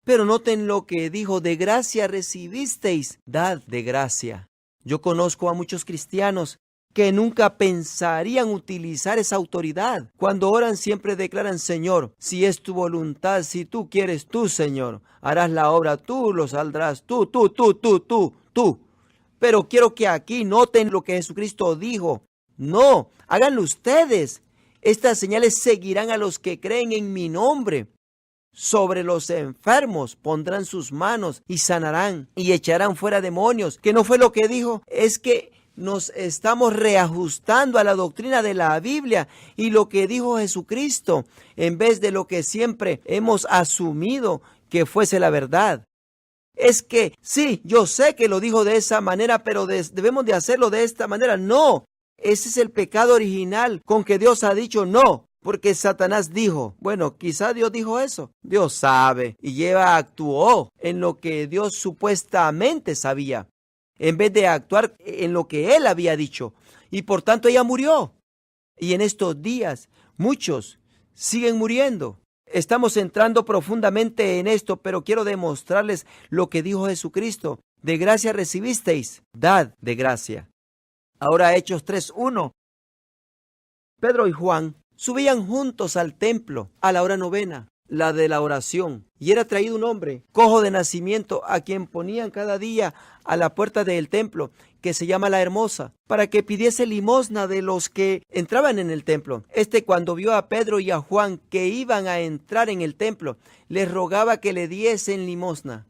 Pero noten lo que dijo: de gracia recibisteis, dad de gracia. Yo conozco a muchos cristianos que nunca pensarían utilizar esa autoridad. Cuando oran siempre declaran: Señor, si es tu voluntad, si tú quieres, tú, Señor, harás la obra, tú lo saldrás, tú. Pero quiero que aquí noten lo que Jesucristo dijo. No, háganlo ustedes. Estas señales seguirán a los que creen en mi nombre. Sobre los enfermos pondrán sus manos y sanarán y echarán fuera demonios. ¿Que no fue lo que dijo? Es que nos estamos reajustando a la doctrina de la Biblia y lo que dijo Jesucristo, en vez de lo que siempre hemos asumido que fuese la verdad. Es que sí, yo sé que lo dijo de esa manera, pero debemos de hacerlo de esta manera. No, ese es el pecado original con que Dios ha dicho no. Porque Satanás dijo, bueno, quizá Dios dijo eso. Dios sabe y actuó en lo que Dios supuestamente sabía, en vez de actuar en lo que Él había dicho. Y por tanto ella murió. Y en estos días muchos siguen muriendo. Estamos entrando profundamente en esto, pero quiero demostrarles lo que dijo Jesucristo. De gracia recibisteis, dad de gracia. Ahora Hechos 3:1. Pedro y Juan subían juntos al templo a la hora novena, la de la oración, y era traído un hombre cojo de nacimiento, a quien ponían cada día a la puerta del templo, que se llama La Hermosa, para que pidiese limosna de los que entraban en el templo. Cuando vio a Pedro y a Juan que iban a entrar en el templo, les rogaba que le diesen limosna.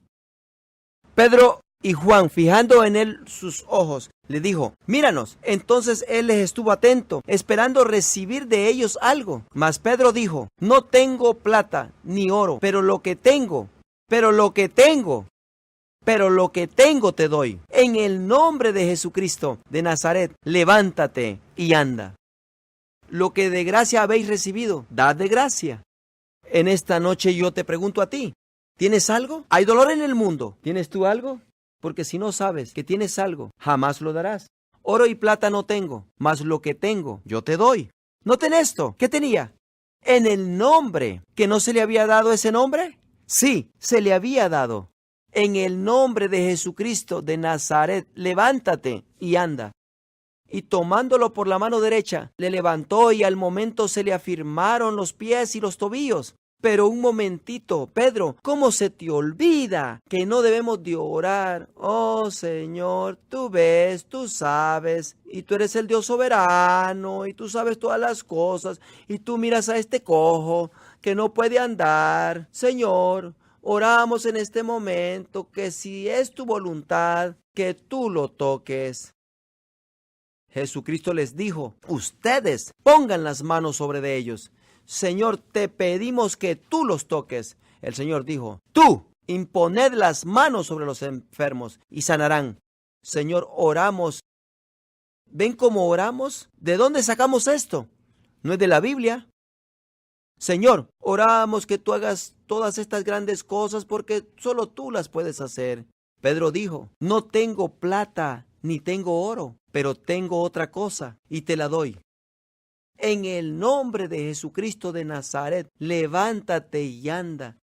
Pedro y Juan, fijando en él sus ojos, le dijo: míranos. Entonces él les estuvo atento, esperando recibir de ellos algo. Mas Pedro dijo: no tengo plata ni oro, pero lo que tengo te doy. En el nombre de Jesucristo de Nazaret, levántate y anda. Lo que de gracia habéis recibido, dad de gracia. En esta noche yo te pregunto a ti: ¿tienes algo? ¿Hay dolor en el mundo? ¿Tienes tú algo? Porque si no sabes que tienes algo, jamás lo darás. Oro y plata no tengo, mas lo que tengo yo te doy. Noten esto. ¿Qué tenía? En el nombre. ¿Que no se le había dado ese nombre? Sí, se le había dado. En el nombre de Jesucristo de Nazaret, levántate y anda. Y tomándolo por la mano derecha, le levantó, y al momento se le afirmaron los pies y los tobillos. Pero un momentito, Pedro, ¿cómo se te olvida que no debemos de orar? Oh Señor, tú ves, tú sabes, y tú eres el Dios soberano, y tú sabes todas las cosas, y tú miras a este cojo que no puede andar. Señor, oramos en este momento que si es tu voluntad, que tú lo toques. Jesucristo les dijo: ustedes pongan las manos sobre de ellos. Señor, te pedimos que tú los toques. El Señor dijo: tú, imponed las manos sobre los enfermos y sanarán. Señor, oramos. ¿Ven cómo oramos? ¿De dónde sacamos esto? ¿No es de la Biblia? Señor, oramos que tú hagas todas estas grandes cosas porque solo tú las puedes hacer. Pedro dijo: no tengo plata ni tengo oro, pero tengo otra cosa y te la doy. En el nombre de Jesucristo de Nazaret, levántate y anda.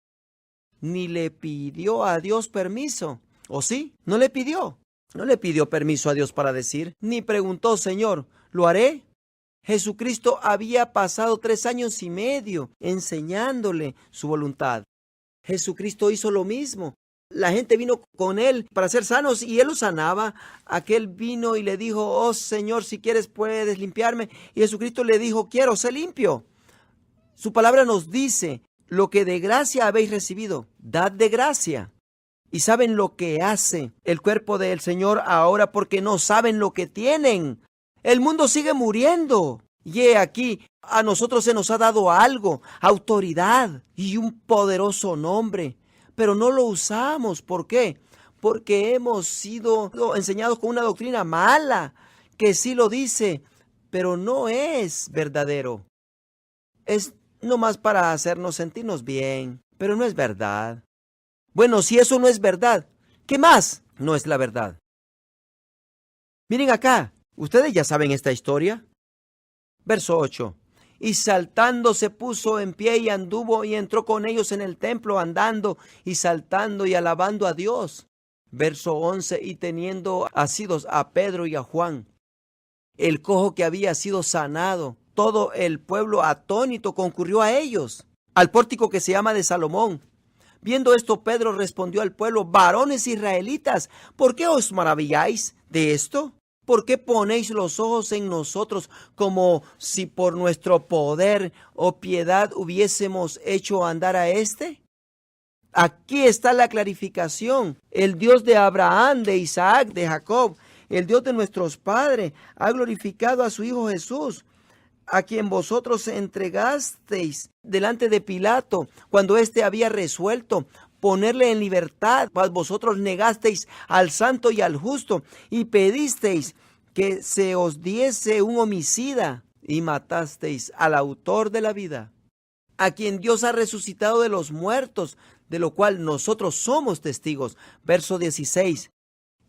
Ni le pidió a Dios permiso. ¿O sí? No le pidió. No le pidió permiso a Dios para decir, ni preguntó: Señor, ¿lo haré? Jesucristo había pasado 3 años y medio enseñándole su voluntad. Jesucristo hizo lo mismo. La gente vino con él para ser sanos y él los sanaba. Aquel vino y le dijo: oh Señor, si quieres puedes limpiarme. Y Jesucristo le dijo: quiero, sé limpio. Su palabra nos dice: lo que de gracia habéis recibido, dad de gracia. ¿Y saben lo que hace el cuerpo del Señor ahora? Porque no saben lo que tienen. El mundo sigue muriendo. Y he aquí, a nosotros se nos ha dado algo, autoridad y un poderoso nombre. Pero no lo usamos. ¿Por qué? Porque hemos sido enseñados con una doctrina mala que sí lo dice, pero no es verdadero. Es nomás para hacernos sentirnos bien, pero no es verdad. Bueno, si eso no es verdad, ¿qué más no es la verdad? Miren acá, ustedes ya saben esta historia. Verso 8. Y saltando se puso en pie y anduvo y entró con ellos en el templo andando y saltando y alabando a Dios. Verso 11. Y teniendo asidos a Pedro y a Juan, el cojo que había sido sanado, todo el pueblo atónito concurrió a ellos, al pórtico que se llama de Salomón. Viendo esto, Pedro respondió al pueblo: varones israelitas, ¿por qué os maravilláis de esto? ¿Por qué ponéis los ojos en nosotros como si por nuestro poder o piedad hubiésemos hecho andar a éste? Aquí está la clarificación. El Dios de Abraham, de Isaac, de Jacob, el Dios de nuestros padres, ha glorificado a su Hijo Jesús, a quien vosotros entregasteis delante de Pilato, cuando éste había resuelto ponerle en libertad. Vosotros negasteis al santo y al justo, y pedisteis que se os diese un homicida, y matasteis al autor de la vida, a quien Dios ha resucitado de los muertos, de lo cual nosotros somos testigos. Verso 16.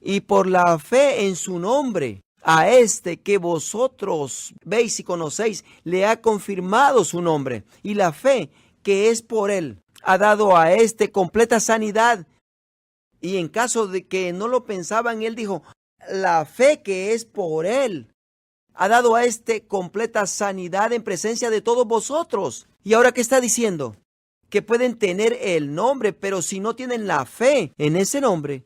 Y por la fe en su nombre, a este que vosotros veis y conocéis, le ha confirmado su nombre. Y la fe que es por él ha dado a este completa sanidad. Y en caso de que no lo pensaban, él dijo: la fe que es por él ha dado a este completa sanidad en presencia de todos vosotros. ¿Y ahora qué está diciendo? Que pueden tener el nombre, pero si no tienen la fe en ese nombre,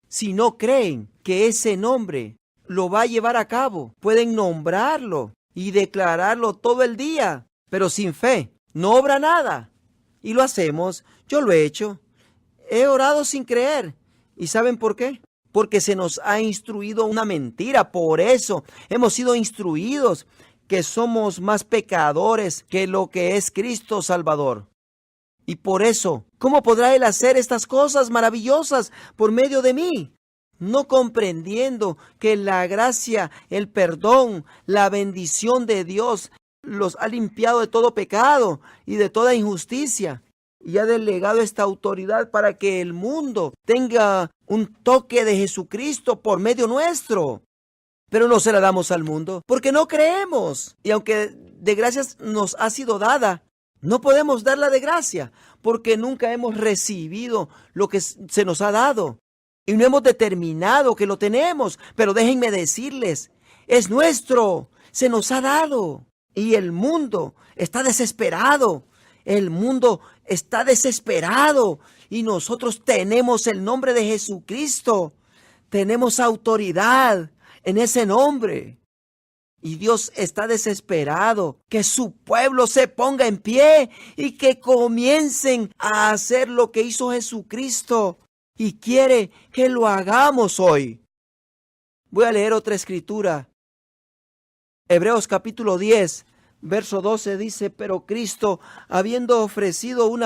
si no creen que ese nombre lo va a llevar a cabo, pueden nombrarlo y declararlo todo el día, pero sin fe no obra nada. Y lo hacemos, yo lo he hecho. He orado sin creer. ¿Y saben por qué? Porque se nos ha instruido una mentira. Por eso hemos sido instruidos que somos más pecadores que lo que es Cristo Salvador. Y por eso, ¿cómo podrá Él hacer estas cosas maravillosas por medio de mí? No comprendiendo que la gracia, el perdón, la bendición de Dios los ha limpiado de todo pecado y de toda injusticia, y ha delegado esta autoridad para que el mundo tenga un toque de Jesucristo por medio nuestro. Pero no se la damos al mundo porque no creemos. Y aunque de gracias nos ha sido dada, no podemos darla de gracia porque nunca hemos recibido lo que se nos ha dado. Y no hemos determinado que lo tenemos. Pero déjenme decirles, es nuestro, se nos ha dado. Y el mundo está desesperado. El mundo está desesperado. Y nosotros tenemos el nombre de Jesucristo. Tenemos autoridad en ese nombre. Y Dios está desesperado que su pueblo se ponga en pie y que comiencen a hacer lo que hizo Jesucristo. Y quiere que lo hagamos hoy. Voy a leer otra escritura. Hebreos capítulo 10, verso 12 dice: pero Cristo, habiendo ofrecido una